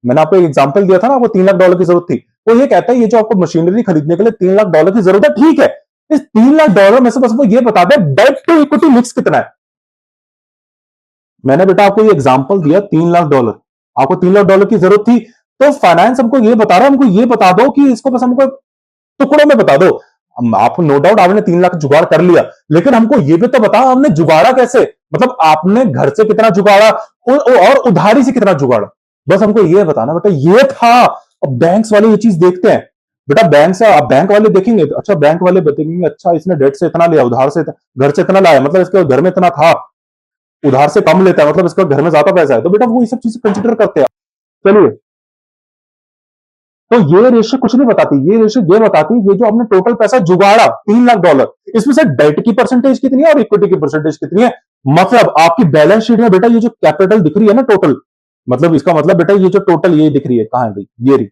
मैंने आपको एक एग्जांपल दिया था ना, आपको $3 लाख की जरूरत थी, वो ये कहता है ये जो आपको मशीनरी खरीदने के लिए $3 लाख की जरूरत है, ठीक है, इस $3 लाख में से बस वो ये बता दे डेट टू इक्विटी मिक्स कितना है। मैंने बेटा आपको ये एग्जांपल दिया $3 लाख, आपको $3 लाख की जरूरत थी, तो फाइनेंस हमको ये बता रहा है, हमको ये बता दो कि इसको बस हमको टुकड़ों में बता दो। आप नो डाउट आपने 3 लाख जुगाड़ कर लिया, लेकिन हमको ये भी तो बताओ हमने जुगाड़ा कैसे, मतलब आपने घर से कितना जुगाड़ा और उधारी से कितना जुगाड़ा, बस हमको ये बताना बेटा, ये था। अब बैंक्स वाले ये चीज देखते हैं बेटा, बैंक से आप बैंक वाले देखेंगे, अच्छा बैंक वाले बताएंगे अच्छा इसने डेट से इतना लिया, उधार से घर से इतना लाया, मतलब इसके घर में इतना था, उधार से कम लेता है मतलब इसका घर में ज्यादा पैसा है, तो बेटा वो ये सब चीजें कंसिडर करते हैं। चलिए, तो ये रेशियो कुछ नहीं बताती, ये रेशियो ये बताती ये जो आपने टोटल पैसा जुगाड़ा $3 लाख, इसमें से डेट की परसेंटेज कितनी है और इक्विटी की परसेंटेज कितनी है। मतलब आपकी बैलेंस शीट में बेटा ये जो कैपिटल दिख रही है ना टोटल, मतलब इसका मतलब बेटा ये जो टोटल ये दिख रही है, कहां है भाई, ये रही,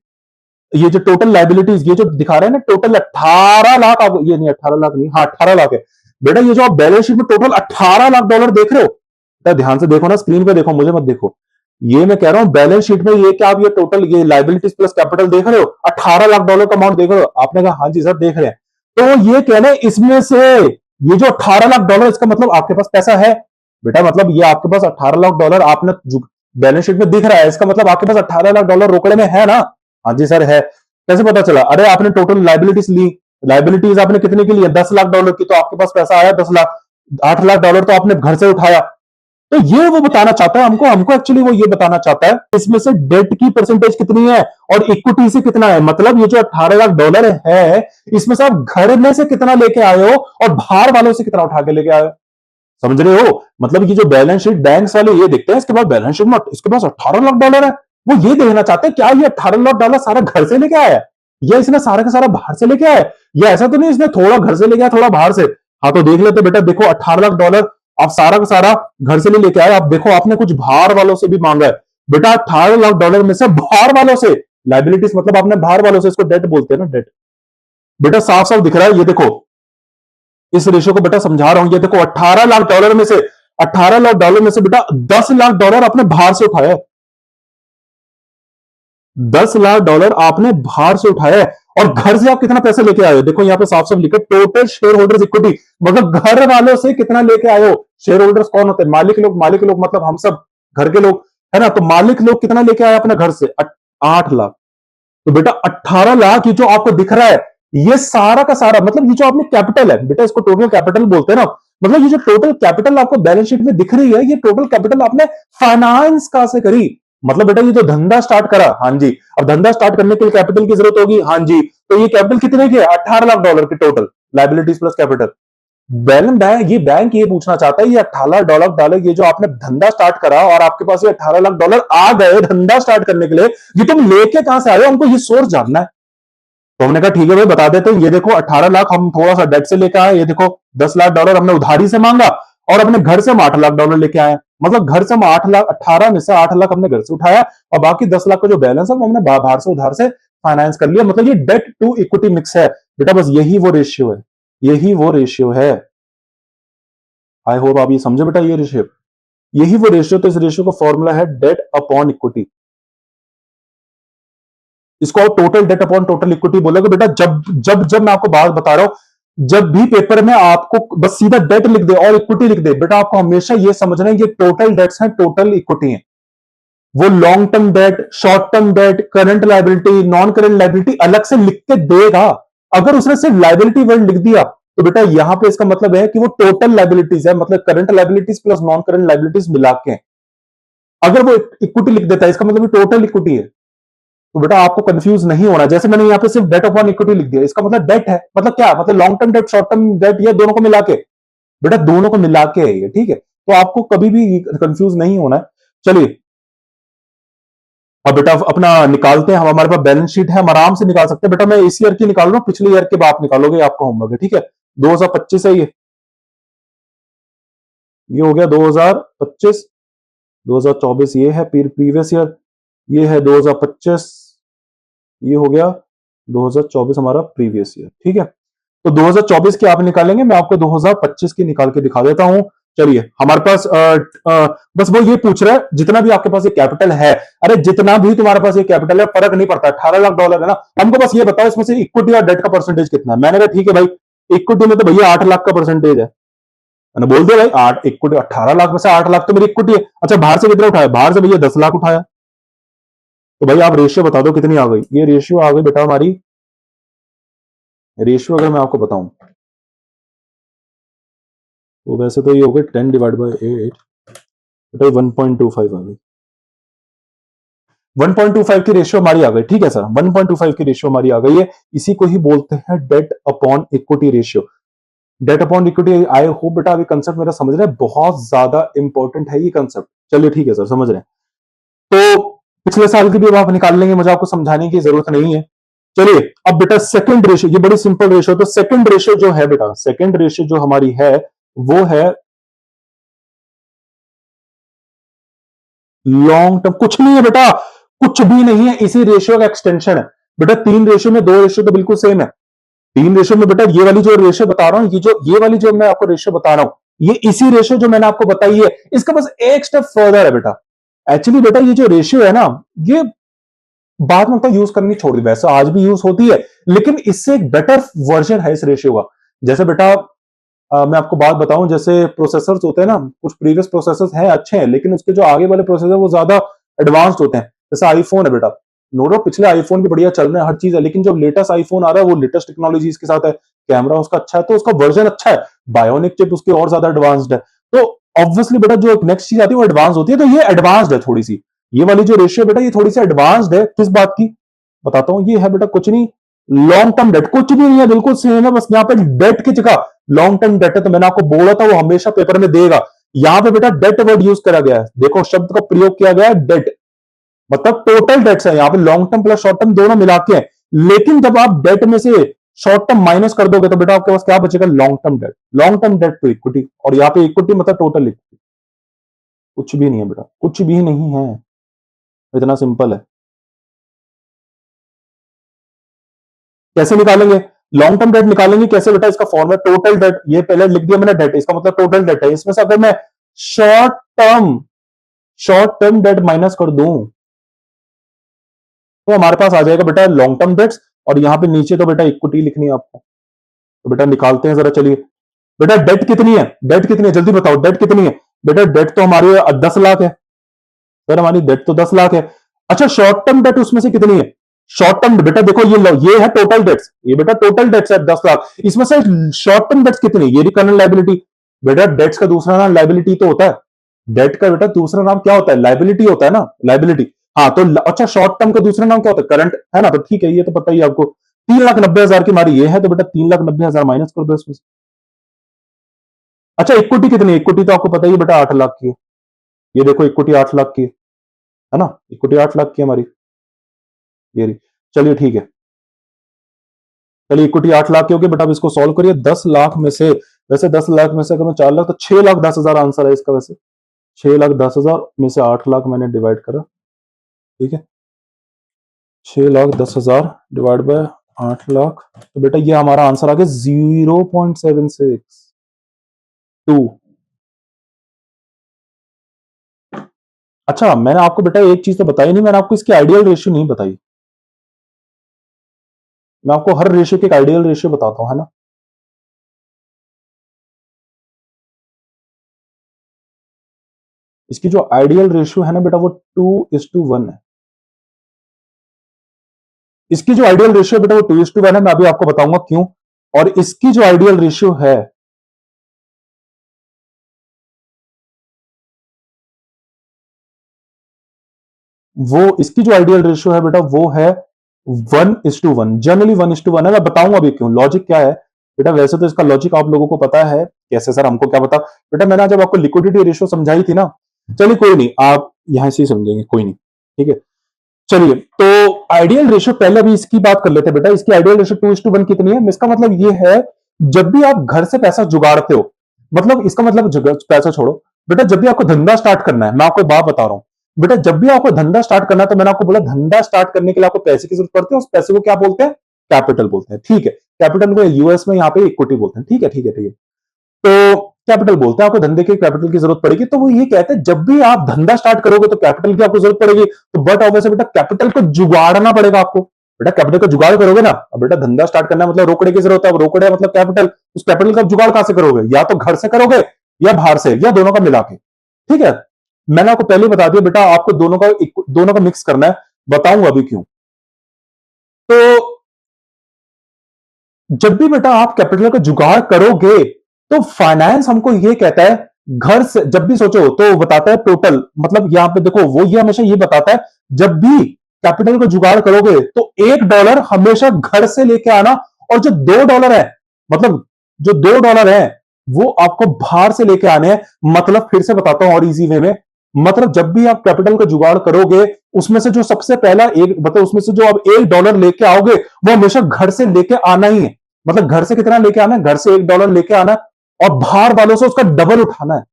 ये जो टोटल लाइबिलिटीज ये जो दिखा रहे हैं ना टोटल 18 लाख, आप ये नहीं 18 लाख नहीं, हाँ 18 लाख है बेटा, ये जो आप बैलेंस शीट में टोटल $18 लाख देख रहे हो, ध्यान से देखो ना, स्क्रीन पे देखो, मुझे मत देखो, ये मैं कह रहा हूं बैलेंस शीट में ये क्या आप ये टोटल ये लाइबिलिटीज प्लस कैपिटल देख रहे हो, $18 लाख का अमाउंट देख रहे हो, आपने कहा हाँ जी सर देख रहे हैं, तो ये कहना है इसमें से ये जो $18 लाख इसका मतलब आपके पास पैसा है बेटा, मतलब ये आपके पास $18 लाख आपने बैलेंस शीट में दिख रहा है, इसका मतलब आपके पास $18 लाख रोकड़े में है ना। हाँ जी सर है। कैसे पता चला? अरे आपने टोटल लाइबिलिटीज ली, लाइबिलिटीज आपने कितने की ली? $10 लाख की, तो आपके पास पैसा आया 10 लाख, $8 लाख तो आपने घर से उठाया, तो ये वो बताना चाहता है हमको, एक्चुअली वो ये बताना चाहता है इसमें से डेट की परसेंटेज कितनी है और इक्विटी से कितना है, मतलब ये जो $18 लाख है इसमें से आप घर में से कितना लेके आए हो और बाहर वालों से कितना उठा के लेके आए हो, समझ रहे हो? मतलब ये जो बैलेंस शीट बैंक्स वाले ये देखते हैं, इसके बाद बैलेंस शीट में इसके पास $18 लाख है, वो ये देखना चाहते हैं क्या ये $18 लाख सारा घर से लेके आया है या इसने सारा का सारा बाहर से लेके आया है, या ऐसा तो नहीं इसने थोड़ा घर से लेके आया थोड़ा बाहर से। हाँ तो देख लेते बेटा, देखो $18 लाख आप सारा का सारा घर से नहीं लेके आए, आप देखो आपने कुछ बाहर वालों से भी मांगा है बेटा, $18 लाख में से बाहर वालों से लाइबिलिटीज, मतलब आपने बाहर वालों से, इसको डेट बोलते हैं ना, डेट बेटा साफ साफ दिख रहा है, ये देखो इस रेशियो को बेटा समझा रहा हूं, ये देखो $18 लाख में से $18 लाख में से बेटा $10 लाख आपने बाहर से उठाया है, $10 लाख आपने बाहर से उठाया है, और घर से आप कितना पैसे लेके आए हो, देखो यहां पे साफ साफ लिखा टोटल शेयर होल्डर्स इक्विटी, मतलब घर वालों से कितना लेके आए हो। शेयर होल्डर्स कौन होते हैं? मालिक लोग, मालिक लोग मतलब हम सब घर के लोग, है ना, तो मालिक लोग कितना लेके आए अपने घर से? 8 लाख। तो बेटा 18 लाख ये जो आपको दिख रहा है ये सारा का सारा, मतलब ये जो आपने कैपिटल है बेटा, इसको टोटल कैपिटल बोलते हैं ना, मतलब ये जो टोटल कैपिटल आपको बैलेंस शीट में दिख रही है, ये टोटल कैपिटल आपने फाइनेंस कहां से करी, मतलब बेटा ये जो धंधा स्टार्ट करा, हाँ जी, अब धंधा स्टार्ट करने के लिए कैपिटल की जरूरत होगी, हाँ जी, तो ये कैपिटल कितने की है? $18 लाख की total liabilities plus capital. Bank ये पूछना चाहता है ये $18 लाख ये जो आपने धंधा स्टार्ट करा और आपके पास ये $18 लाख आ गए धंधा स्टार्ट करने के लिए, ये तुम लेके कहां से आए हो, हमको ये सोर्स जानना है। तो हमने कहा ठीक है भाई बता देते हैं, ये देखो 18 लाख हम थोड़ा सा डेट से लेके आए, ये देखो $10 लाख हमने उधारी से मांगा और अपने घर से हम $8 लाख लेके आए, मतलब घर से हम 8 लाख, 18 में से 8 लाख हमने घर से उठाया और बाकी 10 लाख का जो बैलेंस है वो हमने बाहर से उधार से फाइनेंस कर लिया, मतलब ये डेट टू इक्विटी मिक्स है बेटा, बस यही वो रेशियो है, यही वो रेशियो है। आई होप आप ये समझे बेटा, ये रेशियो, यही वो रेशियो, तो इस रेशियो का फॉर्मूला है डेट अपॉन इक्विटी, इसको total date upon total equity बोलोगे बेटा, जब जब जब मैं आपको बात बता रहा हूं जब भी पेपर में आपको बस सीधा डेट लिख दे और इक्विटी लिख दे, बेटा आपको हमेशा ये समझना है ये टोटल डेट्स हैं, टोटल इक्विटी है। वो long term date, short term debt, current liability, non current liability अलग से लिख के देगा। अगर उसने सिर्फ लाइबिलिटी वर्ड लिख दिया तो बेटा यहां पे इसका मतलब है कि वो टोटल लाइबिलिटीज है, मतलब current liabilities plus non current liabilities मिला के। अगर वो इक्विटी लिख देता है इसका मतलब टोटल इक्विटी है। तो बेटा आपको कंफ्यूज नहीं होना, जैसे मैंने यहाँ पे सिर्फ डेट अपॉन इक्विटी लिख दिया, इसका मतलब डेट है, मतलब क्या, मतलब long term date, short term debt, ये दोनों को मिला के, बेटा दोनों को मिला के है ये, ठीक है। तो आपको कभी भी कंफ्यूज नहीं होना है। चलिए अब बेटा अपना निकालते हैं, हम हमारे पास बैलेंस शीट है, हम आराम से निकाल सकते हैं। बेटा मैं इस ईयर की निकाल रहा हूँ, पिछले ईयर के आप निकालोगे, आपका होमवर्क है, ठीक है। 2025 है ये हो गया 2025। 2024 ये है प्रीवियस ईयर, ये है 2025, ये हो गया 2024 हमारा प्रीवियस ईयर, ठीक है। तो 2024 की आप निकालेंगे, मैं आपको 2025 की निकाल के दिखा देता हूं। चलिए हमारे पास बस वो ये पूछ रहा है जितना भी आपके पास ये कैपिटल है, अरे जितना भी तुम्हारे पास ये कैपिटल है फर्क नहीं पड़ता, $18 लाख है ना, हमको बस ये बताओ इसमें से इक्विटी और डेट का परसेंटेज कितना है। मैंने कहा ठीक है भाई, इक्विटी में तो भैया 8 लाख का परसेंटेज है। मैंने बोल दिया भाई 8 इक्विटी, 18 लाख में से 8 लाख तो मेरी इक्विटी है। अच्छा बाहर से कितना उठाया, बाहर से भैया 10 लाख उठाया। तो भाई आप रेशियो बता दो कितनी आ गई, ये रेशियो आ गई बेटा हमारी, रेशियो अगर मैं आपको बताऊं तो वैसे तो ये हो गए 10 डिवाइड बाई 8, बेटा 1.25 आ गई। 1.25 की रेशियो हमारी आ गई, ठीक है सर, 1.25 की रेशियो हमारी आ गई है। इसी को ही बोलते हैं debt upon equity ratio. Debt upon equity, I hope बेटा अभी कंसेप्ट मेरा समझ रहे हैं, बहुत ज्यादा इंपॉर्टेंट है ये कंसेप्ट। चलिए ठीक है सर, समझ रहे हैं। तो पिछले साल की भी अब आप निकाल लेंगे, मुझे आपको समझाने की जरूरत नहीं है। चलिए अब बेटा सेकंड रेशियो, ये बड़ी सिंपल रेशियो, तो सेकंड रेशियो जो है बेटा, सेकंड रेशियो जो हमारी है वो है लॉन्ग टर्म। कुछ नहीं है बेटा, कुछ भी नहीं है, इसी रेशियो का एक्सटेंशन है बेटा। 3 रेशियो में 2 रेशियो तो बिल्कुल सेम है। 3 रेशियो में बेटा ये वाली जो रेशियो बता रहा हूं, ये वाली जो मैं आपको रेशियो बता रहा हूं, ये इसी रेशियो जो मैंने आपको बताई है, इसका बस एक स्टेप फर्दर है बेटा। एक्चुअली बेटा ये जो रेशियो है ना, ये बाद में तो यूज करनी छोड़ दी, वैसे आज भी यूज होती है, लेकिन इससे एक बेटर वर्जन है इस रेशियो का। जैसे बेटा मैं आपको बात बताऊं, जैसे प्रोसेसर्स होते हैं ना, कुछ प्रीवियस प्रोसेसर्स हैं अच्छे हैं, लेकिन उसके जो आगे वाले प्रोसेसर वो ज्यादा एडवांस्ड होते हैं। जैसे आईफोन है बेटा, नोटो पिछले आईफोन भी बढ़िया चल रहे हैं, हर चीज है, लेकिन जो लेटेस्ट आईफोन आ रहा है वो लेटेस्ट टेक्नोलॉजीज के साथ है, कैमरा उसका अच्छा है तो उसका वर्जन अच्छा है, बायोनिक चिप उसकी और ज्यादा एडवांस्ड है। तो ऑब्वियसली बेटा जो नेक्स्ट चीज आती है वो एडवांस होती है, तो ये एडवांस्ड है थोड़ी सी। ये वाली जो रेशियो बेटा ये थोड़ी सी एडवांस्ड है, किस बात की बताता हूं, ये है बेटा कुछ नहीं, लॉन्ग टर्म डेट, कुछ भी नहीं है, बिल्कुल सेम है, बस यहाँ पे डेट की जगह लॉन्ग टर्म डेट है। तो मैंने आपको बोला था वो हमेशा पेपर में देगा, यहां पे बेटा डेट वर्ड यूज करा गया है, देखो शब्द का प्रयोग किया गया है डेट, मतलब टोटल डेट्स है यहाँ पे, long term plus short term दोनों मिला के हैं। लेकिन जब आप डेट में से शॉर्ट टर्म माइनस कर दोगे तो बेटा आपके पास क्या बचेगा, long term date. Long term date तो इक्विटी, और यहाँ पे इक्विटी मतलब टोटल इक्विटी। कुछ भी नहीं है बेटा, कुछ भी नहीं है, इतना सिंपल है। कैसे निकालेंगे लॉन्ग टर्म डेट, निकालेंगे कैसे बेटा, इसका फॉर्मूला टोटल डेट, ये पहले लिख दिया मैंने डेट, इसका मतलब टोटल डेट है। इसमें से अगर मैं short term short term debt minus कर दूं तो हमारे पास आ जाएगा बेटा लॉन्ग टर्म डेट्स, और यहां पे नीचे तो बेटा इक्विटी लिखनी है आपको। तो बेटा निकालते हैं जरा, चलिए बेटा डेट कितनी है, डेट कितनी है जल्दी बताओ, डेट कितनी है बेटा, डेट तो हमारी 10 लाख है सर, हमारी डेट तो 10 लाख है। अच्छा शॉर्ट टर्म डेट उसमें से कितनी है, शॉर्ट टर्म बेटा देखो ये है टोटल डेट्स, ये बेटा टोटल डेट्स है 10 लाख, इसमें से शॉर्ट टर्म डेट्स कितनी, ये करंट लाइबिलिटी। बेटा डेट्स का दूसरा नाम लाइबिलिटी तो होता है, डेट का बेटा दूसरा नाम क्या होता है, लाइबिलिटी होता है ना, लाइबिलिटी। हाँ तो अच्छा शॉर्ट टर्म का दूसरा नाम क्या होता है, करंट, है ना, तो ठीक है ये तो पता ही है आपको। 3,90,000 की हमारी ये है, तो बेटा 3,90,000 माइनस कर दो इसमें से। अच्छा इक्विटी कितनी है, इक्विटी तो आपको पता ही है बेटा 8 लाख की है, ये देखो इक्विटी 8 लाख की है ना, इक्विटी 8 लाख की है हमारी, ये रही। चलिए ठीक है, चलिए इक्विटी 8 लाख की होगी बेटा, अब इसको सॉल्व करिए। 10 लाख में से, वैसे 10 लाख में से अगर मैं 4 लाख, तो 6,10,000 आंसर है इसका, वैसे 6,10,000 में से 8 लाख मैंने डिवाइड करा, ठीक है, 6,10,000 डिवाइड बाय 8 लाख, तो बेटा ये हमारा आंसर आ गया 0.762। अच्छा मैंने आपको बेटा एक चीज तो बताई नहीं, मैंने आपको इसकी आइडियल रेशियो नहीं बताई, मैं आपको हर रेशियो की एक आइडियल रेशियो बताता हूं, है ना। इसकी जो आइडियल रेशियो है ना बेटा वो 2:1 है। इसकी जो आइडियल रेशियो बेटा वो 2:1 है। मैं अभी आपको बताऊंगा क्यों। और इसकी जो आइडियल रेशियो है वो इसकी जो आइडियल रेशियो है बेटा वो है 1:1। जनरली 1:1 है। मैं बताऊंगा अभी क्यों, लॉजिक क्या है बेटा। वैसे तो इसका लॉजिक आप लोगों को पता है कैसे, सर हमको क्या पता बेटा। मैंने जब आपको लिक्विडिटी रेशियो समझाई थी ना, चलिए कोई नहीं, आप यहां से ही समझेंगे, कोई नहीं, ठीक है। चलिए, तो आइडियल रेशियो पहले अभी इसकी बात कर लेते हैं बेटा। इसकी आइडियल रेशियो 2:1 कितनी है? इसका मतलब ये है, जब भी आप घर से पैसा जुगाड़ते हो, मतलब इसका मतलब पैसा छोड़ो बेटा, जब भी आपको धंधा स्टार्ट करना है, मैं आपको एक बात बता रहा हूं बेटा, जब भी आपको धंधा स्टार्ट करना है, तो मैंने आपको बोला धंधा स्टार्ट करने के लिए आपको पैसे की जरूरत पड़ती है। उस पैसे को क्या बोलते हैं? कैपिटल बोलते हैं, ठीक है। कैपिटल को यूएस में यहाँ पे इक्विटी बोलते हैं, ठीक है, ठीक है, ठीक है। तो कैपिटल बोलते हैं, आपको धंधे के कैपिटल की जरूरत पड़ेगी। तो वो ये कहते हैं जब भी आप धंधा स्टार्ट करोगे तो कैपिटल की आपको जरूरत पड़ेगी। तो बट ऑब्वियसली बेटा कैपिटल को जुगाड़ना पड़ेगा आपको। बेटा कैपिटल का जुगाड़ करोगे ना। अब बेटा धंधा स्टार्ट करना मतलब रोकड़े की जरूरत है। अब रोकड़े मतलब कैपिटल। उस कैपिटल का जुगाड़ कहां से करोगे? या तो घर से करोगे या बाहर से, या दोनों का मिला के, ठीक है। मैंने आपको पहले बता दिया बेटा, आपको दोनों का मिक्स करना है। बताऊंगा अभी क्यों। तो जब भी बेटा आप कैपिटल का जुगाड़ करोगे तो फाइनेंस हमको ये कहता है, घर से जब भी सोचो तो बताता है टोटल, मतलब यहां पे देखो वो ये हमेशा ये बताता है, जब भी कैपिटल का जुगाड़ करोगे तो $1 हमेशा घर से लेके आना। और जो $2 है, मतलब जो $2 है वो आपको बाहर से लेके आने हैं। मतलब फिर से बताता हूं और इजी वे में, मतलब जब भी आप कैपिटल का जुगाड़ करोगे, उसमें से जो सबसे पहला एक मतलब उसमें से जो आप $1 लेके आओगे वो हमेशा घर से लेके आना ही है। मतलब घर से कितना लेके आना है? घर से $1 लेके आना है और बाहर वालों से उसका डबल उठाना है।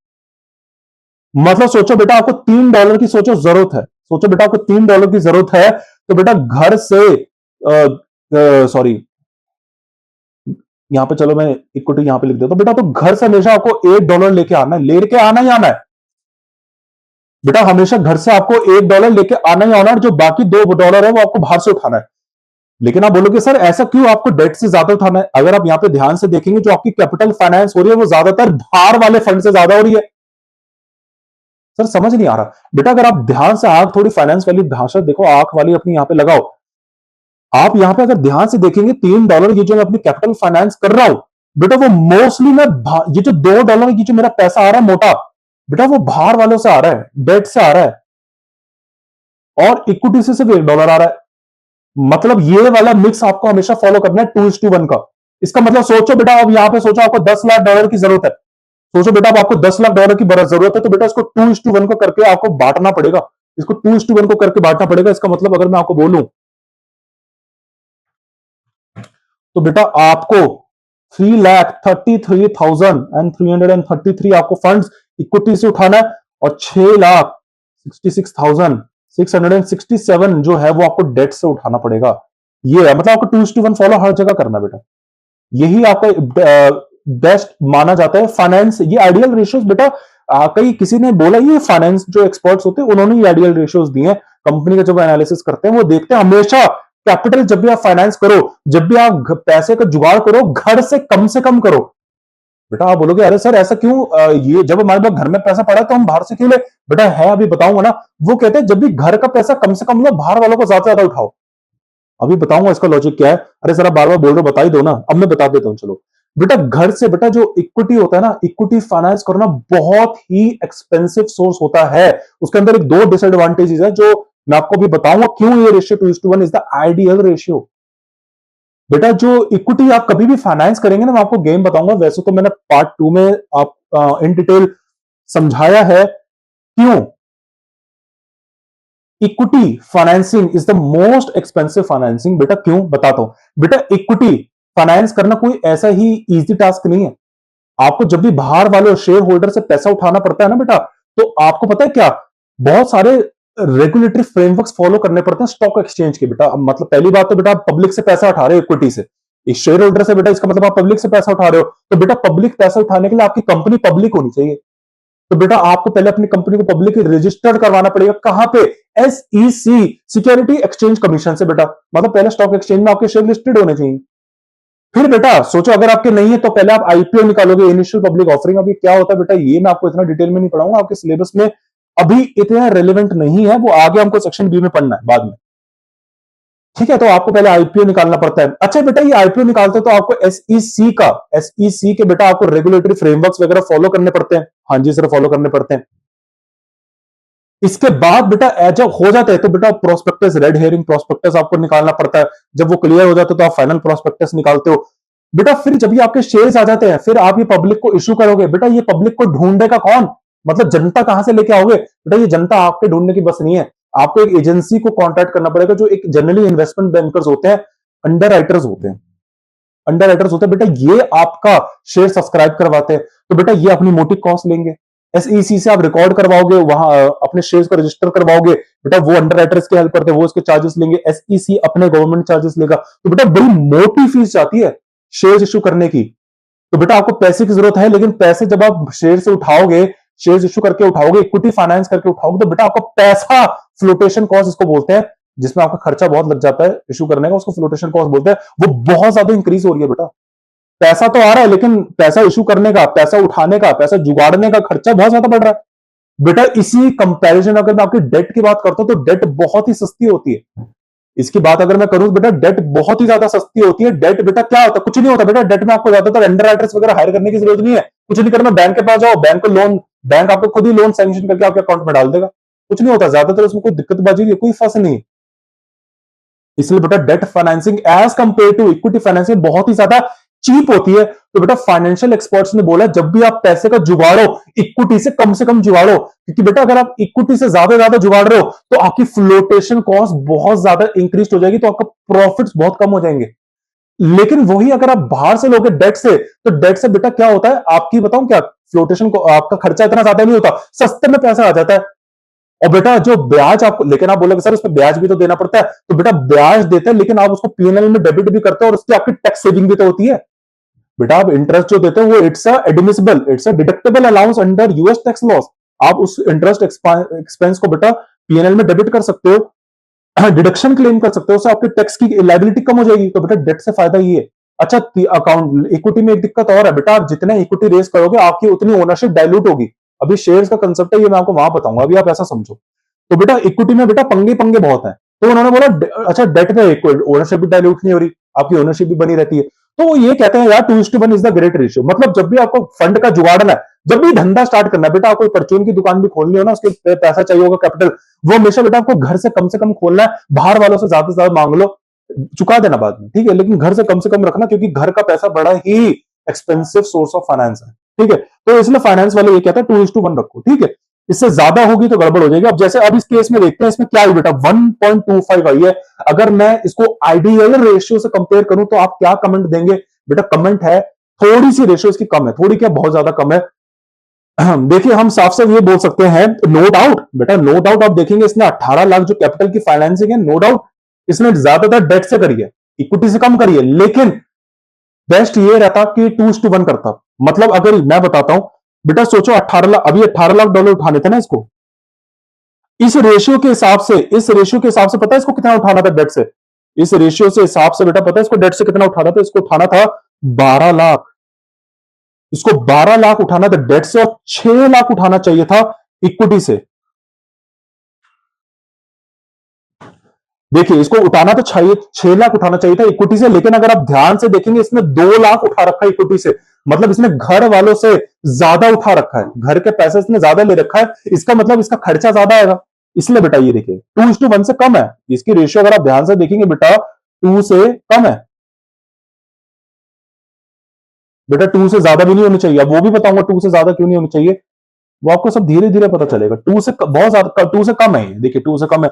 मतलब सोचो बेटा, आपको $3 की सोचो जरूरत है। सोचो बेटा आपको $3 की जरूरत है, तो बेटा घर से सॉरी, यहां पे चलो मैं इक्विटी यहां पे लिख देता हूं बेटा। तो घर से हमेशा आपको $1 लेके आना है, लेके आना ही आना है बेटा। हमेशा घर से आपको $1 लेके आना ही आना है, और जो बाकी $2 है वो आपको बाहर से उठाना है। लेकिन आप बोलोगे सर ऐसा क्यों, आपको डेट से ज्यादा उठाना है? अगर आप यहां पे ध्यान से देखेंगे, जो आपकी कैपिटल फाइनेंस हो रही है वो ज्यादातर बाहर वाले फंड से ज्यादा हो रही है। सर समझ नहीं आ रहा बेटा। अगर आप ध्यान से आंख थोड़ी फाइनेंस वाली भाषा देखो, आंख वाली अपनी यहां पे लगाओ। आप यहां पे अगर ध्यान से देखेंगे, $3 ये जो मैं अपनी कैपिटल फाइनेंस कर रहा हूं बेटा, वो मोस्टली मैं ये जो $2 ये जो मेरा पैसा आ रहा है मोटा बेटा, वो बाहर वालों से आ रहा है, डेट से आ रहा है। और इक्विटी से सिर्फ $1 आ रहा है। मतलब ये वाला मिक्स आपको हमेशा फॉलो करना है, 2:1 का। इसका मतलब सोचो बेटा, अब यहां पे सोचो आपको $10 लाख की जरूरत है। सोचो बेटा, अब आपको $10 लाख की जरूरत है, तो बेटा इसको 2:1 को करके आपको बांटना पड़ेगा। इसको 2:1 को करके बांटना पड़ेगा। इसका मतलब अगर मैं आपको बोलूं तो बेटा आपको 3,33,333 आपको फंड्स इक्विटी से उठाना है, और 6,66,667 जो है वो आपको डेट से उठाना पड़ेगा। ये है मतलब आपको 2:1 फॉलो हर जगह करना बेटा। यही आपका बेस्ट माना जाता है फाइनेंस। ये आइडियल रेशियोज बेटा, कई किसी ने बोला, ये फाइनेंस जो एक्सपर्ट्स होते हैं उन्होंने ये आइडियल रेशियोज दिए हैं। कंपनी का जब एनालिसिस करते हैं वो देखते हैं हमेशा कैपिटल, जब भी आप फाइनेंस करो, जब भी आप पैसे का जुगाड़ करो, घर से कम करो। बेटा आप बोलोगे अरे सर ऐसा क्यों, ये जब हमारे पास घर में पैसा पड़ा है तो हम बाहर से क्यों ले? बेटा है, अभी बताऊंगा ना। वो कहते हैं जब भी घर का पैसा कम से कम लो, बाहर वालों को ज्यादा ज्यादा उठाओ। अभी बताऊंगा इसका लॉजिक क्या है। अरे सर आप बार बार बोल रहे हो, बता ही दो ना। अब मैं बता देता हूं चलो। बेटा घर से बेटा जो इक्विटी होता है ना, इक्विटी फाइनेंस करना बहुत ही एक्सपेंसिव सोर्स होता है। उसके अंदर एक दो डिसएडवांटेजेस है जो मैं आपको भी बताऊंगा क्यों ये ratio 2:1 is the ideal ratio. बेटा जो इक्विटी आप कभी भी फाइनेंस करेंगे ना, मैं आपको गेम बताऊंगा। वैसे तो मैंने पार्ट 2 में आप इन डिटेल समझाया है क्यों equity financing is the most expensive financing. बेटा क्यों बताता हूं। बेटा इक्विटी फाइनेंस करना कोई ऐसा ही इजी टास्क नहीं है। आपको जब भी बाहर वाले शेयर होल्डर से पैसा उठाना पड़ता है ना बेटा, तो आपको पता है क्या, बहुत सारे रेगुलेटरी फ्रेमवर्क्स फॉलो करने पड़ते हैं स्टॉक एक्सचेंज के बेटा। मतलब पहली बात तो बेटा आप पब्लिक से पैसा उठा रहे हो इक्विटी से, एक शेयर होल्डर से बेटा, इसका मतलब आप पब्लिक से पैसा उठा रहे हो। तो बेटा पब्लिक पैसा उठाने के लिए आपकी कंपनी पब्लिक होनी चाहिए। तो बेटा आपको पहले अपनी कंपनी को पब्लिक रजिस्टर्ड करवाना पड़ेगा। कहां पे? SEC, सिक्योरिटी एक्सचेंज कमीशन से बेटा। मतलब पहले स्टॉक एक्सचेंज में आपके शेयर लिस्टेड होने चाहिए। फिर बेटा सोचो अगर आपके नहीं है तो पहले आप IPO निकालोगे, इनिशियल पब्लिक ऑफरिंग। अभी क्या होता है बेटा, ये मैं आपको इतना डिटेल में नहीं पढ़ाऊंगा, आपके सिलेबस में अभी इतना रेलिवेंट नहीं है, वो आगे हमको सेक्शन बी में पढ़ना है बाद में। ठीक है, तो आपको पहले आईपीओ निकालना पड़ता है। अच्छा बेटा, ये आईपीओ निकालते हो तो आपको एसईसी के बेटा आपको रेगुलेटरी फ्रेमवर्क्स वगैरह फॉलो करने पड़ते हैं। हाँ जी सर, फॉलो करने पड़ते हैं। इसके बाद बेटा जब हो जाता है तो बेटा प्रोस्पेक्टस, रेड हेयरिंग प्रोस्पेक्टस आपको निकालना पड़ता है। जब वो क्लियर हो जाता है तो आप फाइनल प्रोस्पेक्टस निकालते हो बेटा। फिर जब ये आपके शेयर्स आ जाते हैं, फिर आप ये पब्लिक को इश्यू करोगे। बेटा ये पब्लिक को ढूंढेगा कौन? मतलब जनता कहां से लेके आओगे? बेटा ये जनता आपके ढूंढने की बस नहीं है, आपको एक एजेंसी को कॉन्टैक्ट करना पड़ेगा, जो एक जनरली इन्वेस्टमेंट बैंकर्स होते हैं, अंडर राइटर्स होते हैं। अंडर राइटर्स होते हैं बेटा, ये आपका शेयर सब्सक्राइब करवाते हैं। तो बेटा ये अपनी मोटी कॉस्ट लेंगे। एसईसी से आप रिकॉर्ड करवाओगे, वहां अपने शेयर्स को रजिस्टर करवाओगे बेटा, वो अंडर राइटर्स की हेल्प करते हैं, वो इसके चार्जेस लेंगे। एसईसी अपने गवर्नमेंट चार्जेस लेगा। तो बेटा बड़ी मोटी फीस जाती है शेयर्स इशू करने की। तो बेटा आपको पैसे की जरूरत है, लेकिन पैसे जब आप शेयर से उठाओगे, शेयर्स इशू करके उठाओगे, इक्विटी फाइनेंस करके उठाओगे, तो बेटा आपका पैसा, फ्लोटेशन कॉस्ट इसको बोलते हैं, जिसमें आपका खर्चा बहुत लग जाता है इशू करने का, उसको फ्लोटेशन कॉस्ट बोलते हैं, वो बहुत ज्यादा इंक्रीज हो रही है बेटा। पैसा तो आ रहा है, लेकिन पैसा इशू करने का, पैसा उठाने का, पैसा जुगाड़ने का खर्चा बहुत ज्यादा बढ़ रहा है बेटा। इसी कंपैरिजन अगर मैं आपकी डेट की बात करता हूं, तो डेट बहुत ही सस्ती होती है। इसकी बात अगर मैं करूं बेटा, डेट बहुत ही ज्यादा सस्ती होती है। डेट बेटा क्या होता है? कुछ नहीं होता बेटा। डेट में आपको ज्यादातर अंडर राइटर्स वगैरह हायर करने की जरूरत नहीं है। कुछ नहीं करना, बैंक के पास जाओ, बैंक को लोन, बैंक आपको खुद ही लोन सैंक्शन करके आपके अकाउंट में डाल देगा। कुछ नहीं होता ज्यादातर, उसमें कोई दिक्कतबाजी, कोई फंस नहीं। इसलिए बेटा debt financing as compare to equity financing बहुत ही ज्यादा चीप होती है। तो बेटा फाइनेंशियल एक्सपर्ट्स ने बोला, जब भी आप पैसे का जुगाड़ो, इक्विटी से कम जुगाड़ो, क्योंकि बेटा अगर आप इक्विटी से ज्यादा जुगाड़ रहे हो तो आपकी फ्लोटेशन कॉस्ट बहुत ज्यादा इंक्रीज हो जाएगी, तो आपका प्रॉफिट्स बहुत कम हो जाएंगे। लेकिन वही अगर आप बाहर से लोगे डेट से, तो डेट से बेटा क्या होता है, आपकी बताऊं क्या, फ्लोटेशन को आपका खर्चा इतना ज्यादा नहीं होता, सस्ते में पैसा आ जाता है। और बेटा जो ब्याज आपको, लेकिन आप बोलोगे सर उसमें ब्याज भी तो देना पड़ता है, तो बेटा ब्याज देते हैं, लेकिन आप उसको पीएनएल में डेबिट भी करते हो, और उसकी आपकी टैक्स सेविंग भी तो होती है। बेटा आप इंटरेस्ट जो देते हो वो it's admissible, it's deductible allowance under US tax loss. आप उस इंटरेस्ट एक्सपेंस को बेटा पीएनएल में डेबिट कर सकते हो, डिडक्शन क्लेम कर सकते हो, उससे आपकी टैक्स की लायबिलिटी कम हो जाएगी। तो बेटा डेट से फायदा ये है। अच्छा, अकाउंट इक्विटी में एक दिक्कत और है बेटा, आप जितने इक्विटी रेस करोगे आपकी उतनी ओनरशिप डायलूट होगी। अभी शेयर्स का कंसेप्ट है, ये मैं आपको वहां बताऊंगा, अभी आप ऐसा समझो। तो बेटा इक्विटी में बेटा पंगे पंगे बहुत है। तो उन्होंने बोला अच्छा डेट में ओनरशिप भी डायल्यूट नहीं हो रही, आपकी ओनरशिप भी बनी रहती है। तो वो ये कहते हैं यार 2:1 इज द ग्रेट रेशियो। मतलब जब भी आपको फंड का जुगाड़ना है, जब भी धंधा स्टार्ट करना है बेटा, आपको परचून की दुकान भी खोलनी हो ना, उसके पैसा चाहिए होगा, कैपिटल, वो हमेशा बेटा आपको घर से कम खोलना है। बाहर वालों से ज्यादा मांग लो, चुका देना बाद में, ठीक है, लेकिन घर से कम रखना, क्योंकि घर का पैसा बड़ा ही एक्सपेंसिव सोर्स ऑफ फाइनेंस है। ठीक है, तो इसलिए फाइनेंस वाले ये कहते हैं 2:1 रखो। ठीक है, इससे ज्यादा होगी तो गड़बड़ हो जाएगी। अब जैसे अब इस केस में देखते हैं, इसमें क्या है बेटा, 1.25 आई है। अगर मैं इसको आइडियल रेशियो से कंपेयर करूं तो आप क्या कमेंट देंगे? बेटा कमेंट है थोड़ी सी रेशियो इसकी कम है, थोड़ी क्या बहुत ज्यादा कम है। देखिए हम साफ साफ ये बोल सकते हैं, नो डाउट बेटा, नो डाउट। आप देखेंगे इसने 18 लाख जो कैपिटल की फाइनेंसिंग है, नो डाउट इसने ज्यादातर डेट से करी है, इक्विटी से कम करी है। लेकिन बेस्ट ये रहता कि 2:1 करता। मतलब अगर मैं बताता हूं बेटा, सोचो 18 लाख, अभी $18 लाख उठाने थे ना इसको, इस रेशियो के हिसाब से, इस रेशियो के हिसाब से पता है इसको कितना उठाना था डेट से? इस रेशियो से हिसाब से बेटा पता है इसको डेट से कितना उठाना था? इसको उठाना था 12 लाख। इसको 12 लाख उठाना था डेट से, और 6 लाख उठाना चाहिए था इक्विटी से। देखिए इसको उठाना तो चाहिए, 6 लाख उठाना चाहिए था इक्विटी से, लेकिन अगर आप ध्यान से देखेंगे इसने 2 लाख उठा रखा है इक्विटी से। मतलब इसने घर वालों से ज्यादा उठा रखा है, घर के पैसे इसने ज्यादा ले रखा है, इसका मतलब इसका खर्चा ज्यादा आएगा। इसलिए बेटा ये देखिए 2:1 से कम है इसकी रेशियो, अगर आप ध्यान से देखेंगे बेटा 2 से कम है बेटा, 2 से ज्यादा भी नहीं होनी चाहिए। अब वो भी बताऊंगा 2 से ज्यादा क्यों नहीं होनी चाहिए, वो आपको सब धीरे धीरे पता चलेगा। 2 से बहुत ज्यादा, 2 से कम है ये, देखिए 2 से कम है।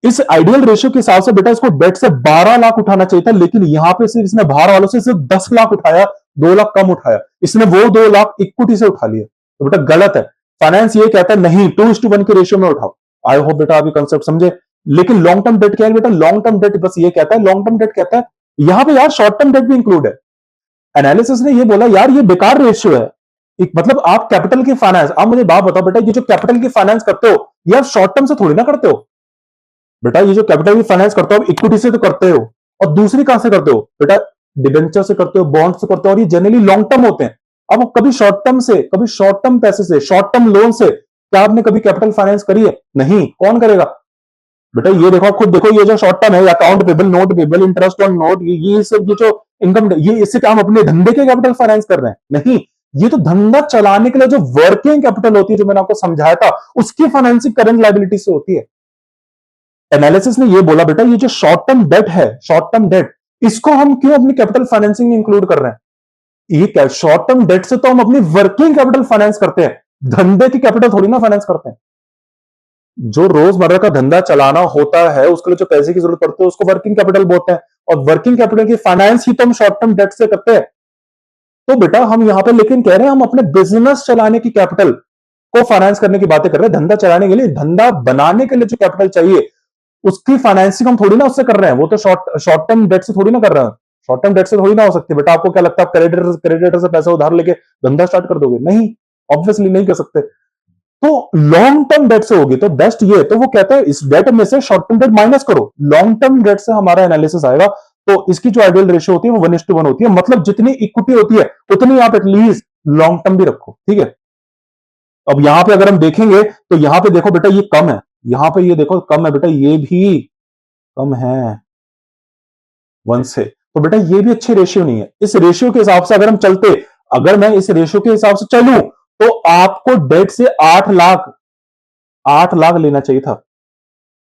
इस आइडियल रेशियो के हिसाब से बेटा इसको डेट से 12 लाख उठाना चाहिए था, लेकिन यहां पे सिर्फ इसने बाहर वालों से सिर्फ 10 लाख उठाया, 2 लाख कम उठाया। इसने वो 2 लाख इक्विटी से उठा लिया, तो बेटा गलत है। फाइनेंस ये कहता है नहीं, 2:1 के रेशियो में उठाओ। आई होप बेटा आप ये कंसेप्ट समझे। लेकिन लॉन्ग टर्म डेट क्या है बेटा? लॉन्ग टर्म डेट बस ये कहता है, लॉन्ग टर्म डेट कहता है यहां पे यार शॉर्ट टर्म डेट भी इंक्लूड है। एनालिसिस ने ये बोला यार ये बेकार रेशियो है। एक मतलब आप कैपिटल की फाइनेंस, आप मुझे बात बताओ बेटा, ये जो कैपिटल की फाइनेंस करते हो ये आप शॉर्ट टर्म से थोड़ी ना करते हो बेटा। ये जो कैपिटल की फाइनेंस करते हो आप इक्विटी से तो करते हो, और दूसरी कहां से करते हो बेटा? डिबेंचर से करते हो, बॉन्ड से करते हो, और ये जनरली लॉन्ग टर्म होते हैं। अब कभी शॉर्ट टर्म से, कभी शॉर्ट टर्म पैसे से, शॉर्ट टर्म लोन से क्या आपने कभी कैपिटल फाइनेंस करी है? नहीं। कौन करेगा बेटा? ये देखो, खुद देखो, ये जो शॉर्ट टर्म है, account payable, note payable, interest on note, ये सब, ये जो इनकम, ये इससे क्या हम अपने धंधे के कैपिटल फाइनेंस कर रहे हैं? नहीं। ये तो धंधा चलाने के लिए जो वर्किंग कैपिटल होती है, जो मैंने आपको समझाया था, उसकी फाइनेंसिंग करंट लायबिलिटी से होती है। एनालिसिस ने ये बोला बेटा, ये जो शॉर्ट टर्म डेट है, शॉर्ट टर्म डेट, इसको हम क्यों अपनी कैपिटल फाइनेंसिंग में इंक्लूड कर रहे हैं? ये शॉर्ट टर्म डेट से तो हम अपनी वर्किंग कैपिटल फाइनेंस करते हैं, धंधे की कैपिटल थोड़ी ना फाइनेंस करते हैं। जो रोजमर्रा का धंधा चलाना होता है, उसके लिए जो पैसे की जरूरत पड़ती है, उसको वर्किंग कैपिटल बोलते हैं, और वर्किंग कैपिटल की फाइनेंस ही तो हम शॉर्ट टर्म डेट से करते हैं। तो बेटा हम यहां पे लेकिन कह रहे हैं, हम अपने बिजनेस चलाने की कैपिटल को फाइनेंस करने की बातें कर रहे हैं। धंधा चलाने के लिए, धंधा बनाने के लिए जो कैपिटल चाहिए, उसकी फाइनेंसिंग हम थोड़ी ना उससे कर रहे हैं। वो तो शॉर्ट टर्म डेट से थोड़ी ना कर रहे हैं। शॉर्ट टर्म डेट से थोड़ी ना हो सकती। बेटा आपको क्या लगता है, आप क्रेडिटर से पैसा उधार लेके धंधा स्टार्ट कर दोगे? नहीं, ऑब्वियसली नहीं कर सकते। तो लॉन्ग टर्म डेट से होगी तो बेस्ट ये। तो वो कहता है इस डेट में से शॉर्ट टर्म डेट माइनस करो, लॉन्ग टर्म डेट से हमारा एनालिसिस आएगा। तो इसकी जो आइडियल रेशियो होती है वो 1:1 होती है। मतलब जितनी इक्विटी होती है, उतनी आप एटलीस्ट लॉन्ग टर्म भी रखो, ठीक है। अब यहां पे अगर हम देखेंगे तो यहां पे देखो बेटा, ये कम है, यहां पे ये देखो कम है बेटा, ये भी कम है 1 से। तो बेटा ये भी अच्छी रेशियो नहीं है। इस रेशियो के हिसाब से अगर हम चलते, अगर मैं इस रेशियो के हिसाब से चलूं, तो आपको डेट से 8 लाख लेना चाहिए था।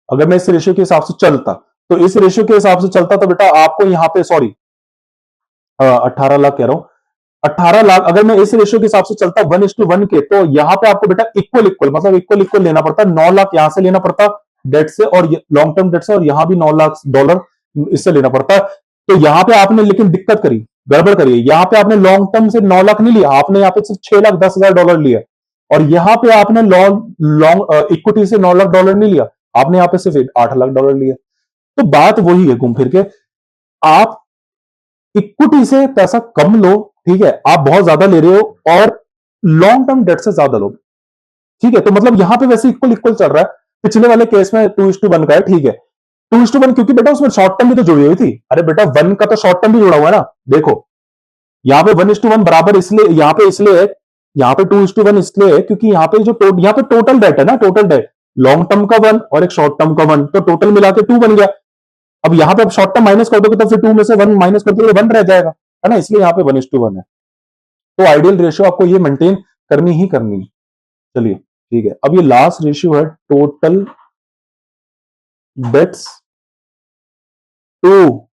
अगर मैं इस रेशियो के हिसाब से चलता, तो इस रेशियो के हिसाब से चलता तो बेटा आपको यहां पे, सॉरी 18 लाख कह रहा हूं, 18 लाख अगर मैं इस रेशियो के हिसाब से चलता 1:1 के, तो यहां पे आपको बेटा इक्वल इक्वल, मतलब इक्वल इक्वल लेना पड़ता। 9 लाख यहां से लेना पड़ता डेट से, और लॉन्ग टर्म डेट से, और यहां भी $9 लाख इससे लेना पड़ता। तो यहां पे आपने लेकिन दिक्कत करी, गड़बड़ करी। यहां पे आपने लॉन्ग टर्म से 9 लाख नहीं लिया, आपने यहां पे सिर्फ $6,10,000 लिया। और यहां पे आपने लॉन्ग इक्विटी से $9 लाख नहीं लिया, आपने यहां पे सिर्फ $8 लाख लिया। तो बात वही है घूम फिर के, आप इक्विटी से पैसा कम लो, ठीक है, आप बहुत ज्यादा ले रहे हो, और लॉन्ग टर्म डेट से ज्यादा लो, ठीक है। तो मतलब यहां पे वैसे इक्वल इक्वल चल रहा है। पिछले वाले केस में 2:1 का है, ठीक है, 2:1, क्योंकि बेटा उसमें शॉर्ट टर्म भी तो जुड़ी हुई थी। अरे बेटा 1 का तो शॉर्ट टर्म भी जुड़ा हुआ है ना, देखो यहां पे 1:1 बराबर, इसलिए यहां पे, इसलिए है, यहां पे 2:1 इसलिए है क्योंकि यहां पे जो यहां पे टोटल डेट है ना, टोटल डेट, लॉन्ग टर्म का 1 और एक शॉर्ट टर्म का 1, तो टोटल मिला के 2 बन गया। अब यहां पे आप शॉर्ट टर्म माइनस कर दोगे तो फिर 2 में से 1 माइनस कर दोगे, 1 रह जाएगा, है ना, इसलिए यहां पे 1:1 है। तो आइडियल रेशियो आपको ये मेंटेन करनी ही करनी है। चलिए ठीक है, अब ये लास्ट रेशियो है टोटल डेट्स टू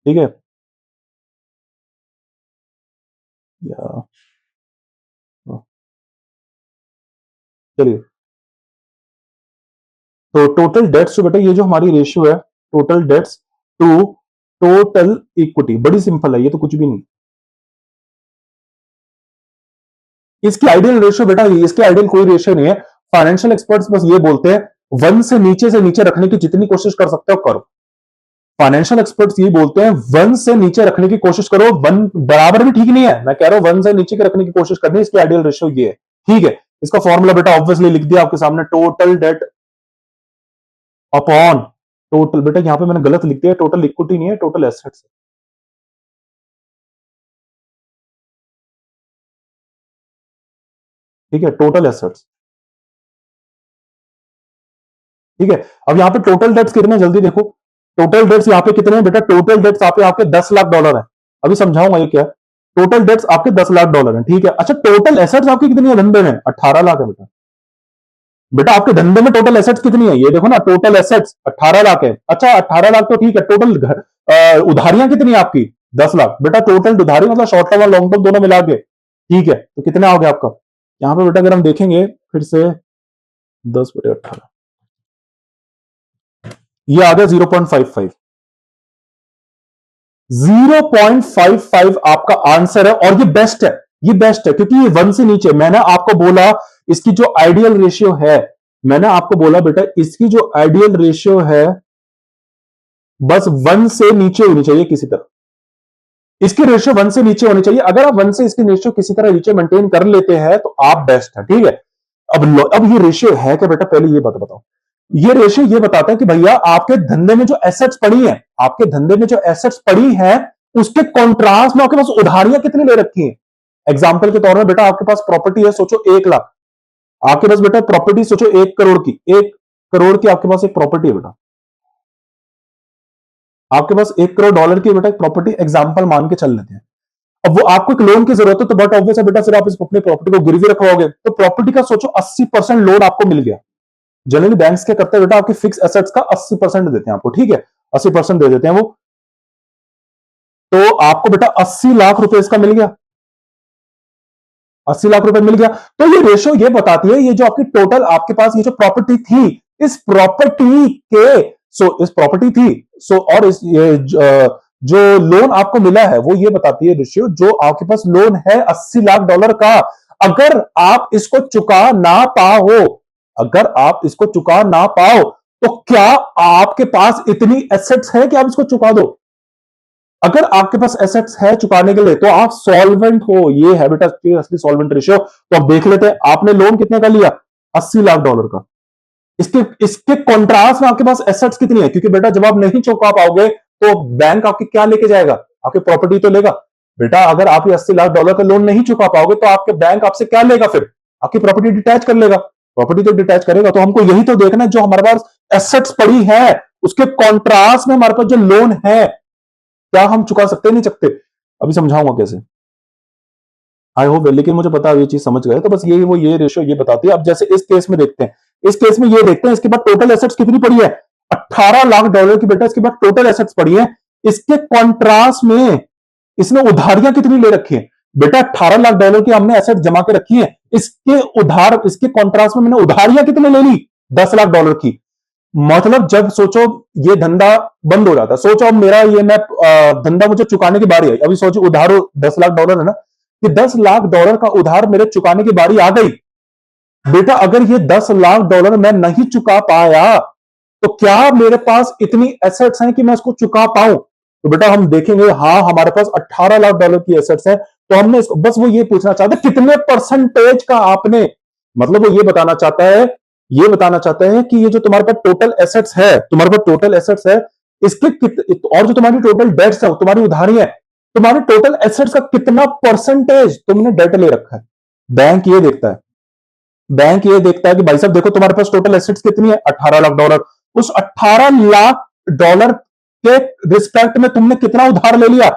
ठीक है, या चलिए, तो टोटल डेट्स जो बेटा, ये जो हमारी रेशियो है, total debts to total equity, बड़ी सिंपल है, ये तो कुछ भी नहीं। इसकी आइडियल रेशियो बेटा, इसके आइडियल कोई रेशियो नहीं है। फाइनेंशियल एक्सपर्ट्स बस ये बोलते हैं 1 से नीचे रखने की जितनी कोशिश कर सकते हो करो। फाइनेंशियल एक्सपर्ट्स ये बोलते हैं 1 से नीचे रखने की कोशिश करो। 1 बराबर भी ठीक नहीं है, मैं कह रहा हूं 1 से नीचे के रखने की कोशिश करनी है, इसकी आइडियल रेशियो ये है, ठीक है। इसका फॉर्मूला बेटा ऑब्वियसली लिख दिया आपके सामने, टोटल डेट अपॉन टोटल, बेटा यहां पे मैंने गलत लिख दिया, टोटल इक्विटी नहीं है, टोटल एसेट्स, ठीक है, टोटल एसेट्स, ठीक है। अब यहां पे टोटल डेट्स कितने, जल्दी देखो, टोटल डेट्स यहां पे कितने हैं बेटा, टोटल डेट्स यहाँ पे आपके $10 लाख है। अभी समझाऊंगा ये क्या है। टोटल डेट्स आपके $10 लाख है, ठीक है। अच्छा टोटल एसेट्स आपकी कितनी है धंधे में, 18 लाख है बेटा। बेटा आपके धंधे में टोटल एसेट्स कितनी है, ये देखो ना, टोटल एसेट्स 18 लाख है। अच्छा 18 लाख तो ठीक है, टोटल उधारियां कितनी है आपकी, 10 लाख। बेटा टोटल उधारी मतलब शॉर्ट टर्म और लॉन्ग टर्म दोनों मिला के, ठीक है, तो कितना हो गया आपका यहाँ पे बेटा, अगर हम देखेंगे फिर से 10/18, ये आ गया 0.55, 0.55 आपका आंसर है। और ये बेस्ट है, ये बेस्ट है क्योंकि ये 1 से नीचे, मैंने आपको बोला इसकी जो आइडियल रेशियो है, मैंने आपको बोला बेटा इसकी जो आइडियल रेशियो है बस 1 से नीचे होनी चाहिए किसी तरह, इसकी रेशियो 1 से नीचे होनी चाहिए। अगर आप 1 से इसकी रेशियो किसी तरह नीचे मेंटेन कर लेते हैं तो आप बेस्ट है, ठीक है। अब ये रेशियो है क्या बेटा, पहले ये बात बताओ, ये रेशियो ये बताता है कि भैया आपके धंधे में जो एसेट्स पड़ी हैं, आपके धंधे में जो एसेट्स पड़ी हैं, उसके कॉन्ट्रास्ट में आपके पास उधारियां कितनी ले रखी हैं। एग्जाम्पल के तौर में बेटा आपके पास प्रॉपर्टी है, सोचो 1 लाख। आपके पास बेटा प्रॉपर्टी सोचो 1 करोड़ की, 1 करोड़ की आपके पास एक प्रॉपर्टी है बेटा। आपके पास $1 करोड़ की बेटा प्रॉपर्टी एग्जाम्पल मान के चल लेते हैं। अब वो आपको एक लोन की जरूरत है, तो बट ऑब्वियस है बेटा फिर आप इस अपनी प्रॉपर्टी को गिरवी रखवाओगे, तो प्रॉपर्टी का सोचो 80% लोन आपको मिल गया। जनरली बैंक्स क्या करते हैं बेटा, आपके फिक्स एसेट्स का 80% देते हैं आपको, ठीक है, 80% दे देते हैं वो। तो आपको बेटा 80 लाख रुपए इसका मिल गया, 80 लाख रुपए मिल गया। तो ये रेशियो ये बताती है, ये जो आपकी टोटल आपके पास ये जो प्रॉपर्टी थी, इस प्रॉपर्टी के इस प्रॉपर्टी थी और इस ये जो लोन आपको मिला है, वो ये बताती है रेशियो, जो आपके पास लोन है $80 लाख का, अगर आप इसको चुका ना पाओ, अगर आप इसको चुका ना पाओ, तो क्या आपके पास इतनी एसेट्स है कि आप इसको चुका दो। अगर आपके पास एसेट्स है चुकाने के लिए, तो आप सॉल्वेंट हो। ये है बेटा असली सॉल्वेंट रेशियो। तो अब देख लेते हैं, आपने लोन कितने का लिया, $80 लाख का। इसके इसके कॉन्ट्रास्ट में आपके पास एसेट्स कितनी है, क्योंकि बेटा जब आप नहीं चुका पाओगे तो बैंक आपके क्या लेके जाएगा, आपकी प्रॉपर्टी तो लेगा। बेटा अगर आप ये $80 लाख का लोन नहीं चुका पाओगे, तो आपके बैंक आपसे क्या लेगा, फिर आपकी प्रॉपर्टी डिटैच कर लेगा। प्रॉपर्टी तो डिटैच करेगा। तो हमको यही तो देखना है, जो हमारे पास एसेट्स पड़ी है, उसके कॉन्ट्रास्ट में हमारे पास जो लोन है, क्या हम चुका सकते नहीं सकते। अभी समझाऊंगा कैसे। आई होप, लेकिन मुझे पता है ये चीज समझ गए। तो बस ये रेशियो ये बताती है। अब जैसे इस केस में देखते हैं, इस केस में ये देखते हैं, इसके बाद टोटल एसेट्स कितनी पड़ी है, $18 लाख की बेटा इसके बाद टोटल एसेट्स पड़ी है। इसके कॉन्ट्रास्ट में इसने उधारियां कितनी ले रखी है, बेटा $18 लाख की हमने एसेट जमा के रखी है। इसके कॉन्ट्रास्ट में मैंने उधारियां कितनी ले ली, $10 लाख की। मतलब जब सोचो ये धंधा बंद हो जाता, सोचो अब मेरा ये मैं धंधा मुझे चुकाने की बारी आई, अभी सोचो उधार $10 लाख है ना, कि $10 लाख का उधार मेरे चुकाने की बारी आ गई। बेटा अगर ये $10 लाख मैं नहीं चुका पाया, तो क्या मेरे पास इतनी एसेट्स हैं कि मैं इसको चुका पाऊं। तो बेटा हम देखेंगे, हाँ हमारे पास $18 लाख की एसेट्स हैं। तो हमने इसको बस वो ये पूछना चाहते कितने परसेंटेज का आपने, मतलब वो ये बताना चाहता है, ये बताना चाहते हैं कि ये जो तुम्हारे पास टोटल एसेट्स है, तुम्हारे पास टोटल एसेट्स है, इसके और जो तुम्हारी टोटल डेट्स है, तुम्हारी उधारी है, तुम्हारे टोटल एसेट्स का कितना परसेंटेज तुमने डेट ले रखा है। बैंक ये देखता है, बैंक ये देखता है कि भाई साहब देखो तुम्हारे पास टोटल एसेट्स कितनी है, $18 लाख। उस $18 लाख के रिस्पेक्ट में तुमने कितना उधार ले लिया,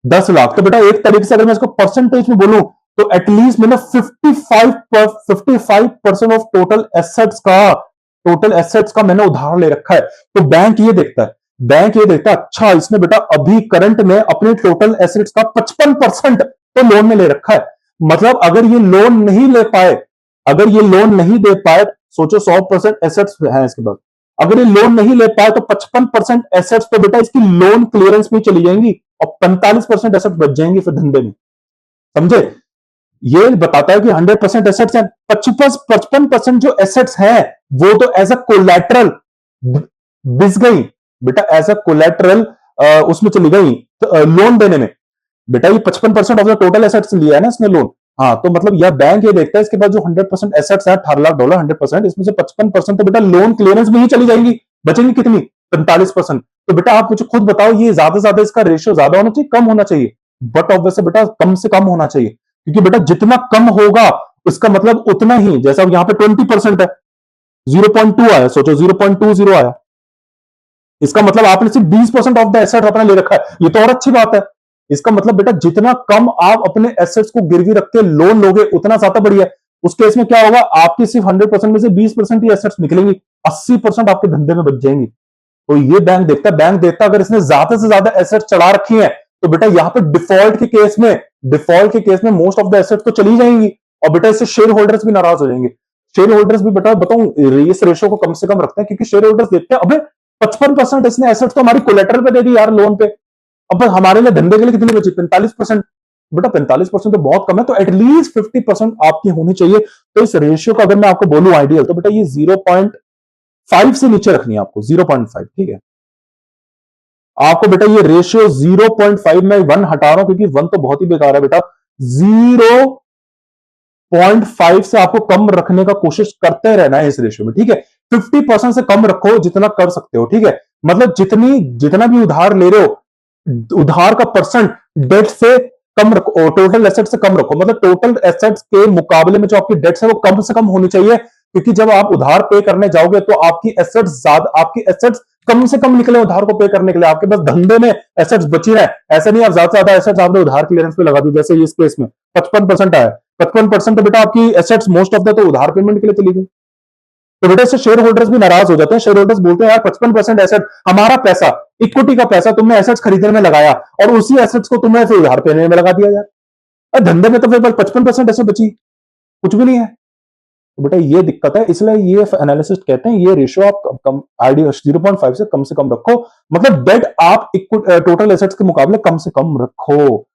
10 लाख। तो बेटा एक तरीके से अगर मैं इसको परसेंटेज में बोलूं, तो एटलीस्ट मैंने 55% ऑफ टोटल एसेट्स का मैंने उधार ले रखा है। तो बैंक ये देखता है, अच्छा इसने बेटा अभी करंट में अपने टोटल एसेट्स का 55% तो लोन में ले रखा है। मतलब अगर ये लोन नहीं ले पाए, अगर ये लोन नहीं दे पाए, सोचो 100% एसेट्स है इसके पास, अगर ये लोन नहीं ले पाए तो 55% एसेट्स तो बेटा इसकी लोन क्लियरेंस में चली जाएंगी, और 45% एसेट्स बच जाएंगी फिर धंधे में। समझे, ये बताता है कि 100% एसेट्स हैं, 55% जो एसेट्स हैं वो तो एज अ कोलैटरल बिस गई, बेटा एज अ कोलैटरल उसमें चली गई लोन देने में। बेटा ये 55% ऑफ द टोटल एसेट्स लिया है ना इसने लोन। हाँ तो मतलब यह बैंक ये देखता है इसके बाद जो 100% एसेट्स है $18 लाख 100%, इसमें से 55% तो बेटा लोन क्लियरेंस में ही चली जाएंगी, बचेंगी कितनी, 45%। तो बेटा आप मुझे खुद बताओ, ये ज्यादा से ज्यादा इसका रेशियो ज्यादा होना चाहिए, कम होना चाहिए। बट ऑब्वियसली बेटा कम से कम होना चाहिए, क्योंकि बेटा जितना कम होगा उसका मतलब उतना ही, जैसा यहाँ पे 20% है, 0.2 आया, सोचो 0.20 आया, इसका मतलब आपने सिर्फ 20% ऑफ द एसेट अपना ले रखा है। ये तो और अच्छी बात है। इसका मतलब बेटा जितना कम आप अपने एसेट्स को गिरवी रख के लोन लोगे उतना ज्यादा बढ़िया। उस केस में क्या होगा, आपकी सिर्फ 100% में से 20% ही एसेट्स निकलेंगी, 80% आपके धंधे में बच जाएंगी। तो ये बैंक देखता अगर इसने ज्यादा से ज्यादा एसेट चढ़ा रखी है, तो बेटा यहाँ पे डिफॉल्ट के केस में मोस्ट ऑफ द एसेट तो चली जाएंगी, और बेटा इससे शेयर होल्डर्स भी नाराज हो जाएंगे। शेयर होल्डर्स भी बेटा बताऊं इस रेशो को कम से कम रखते हैं, क्योंकि शेयर होल्डर्स देखते हैं अबे 55% इसने एसेट्स तो हमारी कोलेटरल पे दे दी यार लोन पे, अब हमारे लिए धंधे के लिए कितनी बची, 45%। बेटा 45% तो बहुत कम है, तो एटलीस्ट 50% आपकी होनी चाहिए। तो इस रेशियो का अगर मैं आपको बोलूं आइडियल, तो बेटा ये 0.5 से नीचे रखनी है आपको, 0.5, ठीक है। आपको बेटा ये रेशियो 0.5 में 1 हटा रहा हूं, क्योंकि 1 तो बहुत ही बेकार है बेटा। 0.5 से आपको कम रखने का कोशिश करते रहना है इस रेशियो में, ठीक है। 50% से कम रखो जितना कर सकते हो, ठीक है। मतलब जितना भी उधार ले रहे हो, उधार का परसेंट डेट से कम रखो, टोटल एसेट से कम रखो। मतलब टोटल एसेट्स के मुकाबले में जो आपकी डेट्स है वो कम से कम होनी चाहिए, क्योंकि जब आप उधार पे करने जाओगे तो आपकी एसेट्स कम से कम निकले उधार को पे करने के लिए। आपके पास धंधे में एसेट्स बची रहे, ऐसा नहीं आप ज्यादा से ज्यादा एसेट्स आपने उधार क्लियरेंस पे लगा दी, जैसे इस केस में 55% आया। 55% तो बेटा आपकी एसेट्स मोस्ट ऑफ द तो उधार पेमेंट के लिए चली गई। तो बेटा इससे शेयर होल्डर्स भी नाराज हो जाते हैं। शेयर होल्डर्स बोलते हैं यार 55% एसेट, हमारा पैसा, इक्विटी का पैसा तुमने एसेट्स खरीदने में लगाया और उसी एसेट्स को तुमने फिर उधार पेमेंट में लगा दिया यार। धंधे में तो फिर 55% ऐसे बची, कुछ भी नहीं है। तो बेटा ये दिक्कत है, इसलिए ये एनालिसिस्ट कहते हैं ये रेशियो आप कम आईडी 0.5 से कम रखो। मतलब डेट आप टोटल एसेट्स के मुकाबले कम से कम रखो।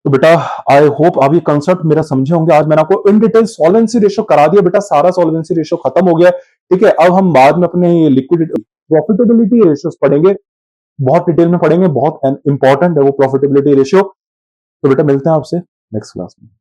तो बेटा आई होप आप ये कंसेप्ट मेरा समझे होंगे। आज मैंने आपको इन डिटेल सॉल्वेंसी रेशियो करा दिया बेटा, सारा सॉल्वेंसी रेशियो खत्म हो गया, ठीक है। अब हम बाद में अपने लिक्विडिटी प्रॉफिटेबिलिटी रेशियोस पढ़ेंगे, बहुत डिटेल में पढ़ेंगे, बहुत इंपॉर्टेंट है वो प्रॉफिटेबिलिटी रेशियो। तो बेटा मिलते हैं आपसे नेक्स्ट क्लास में।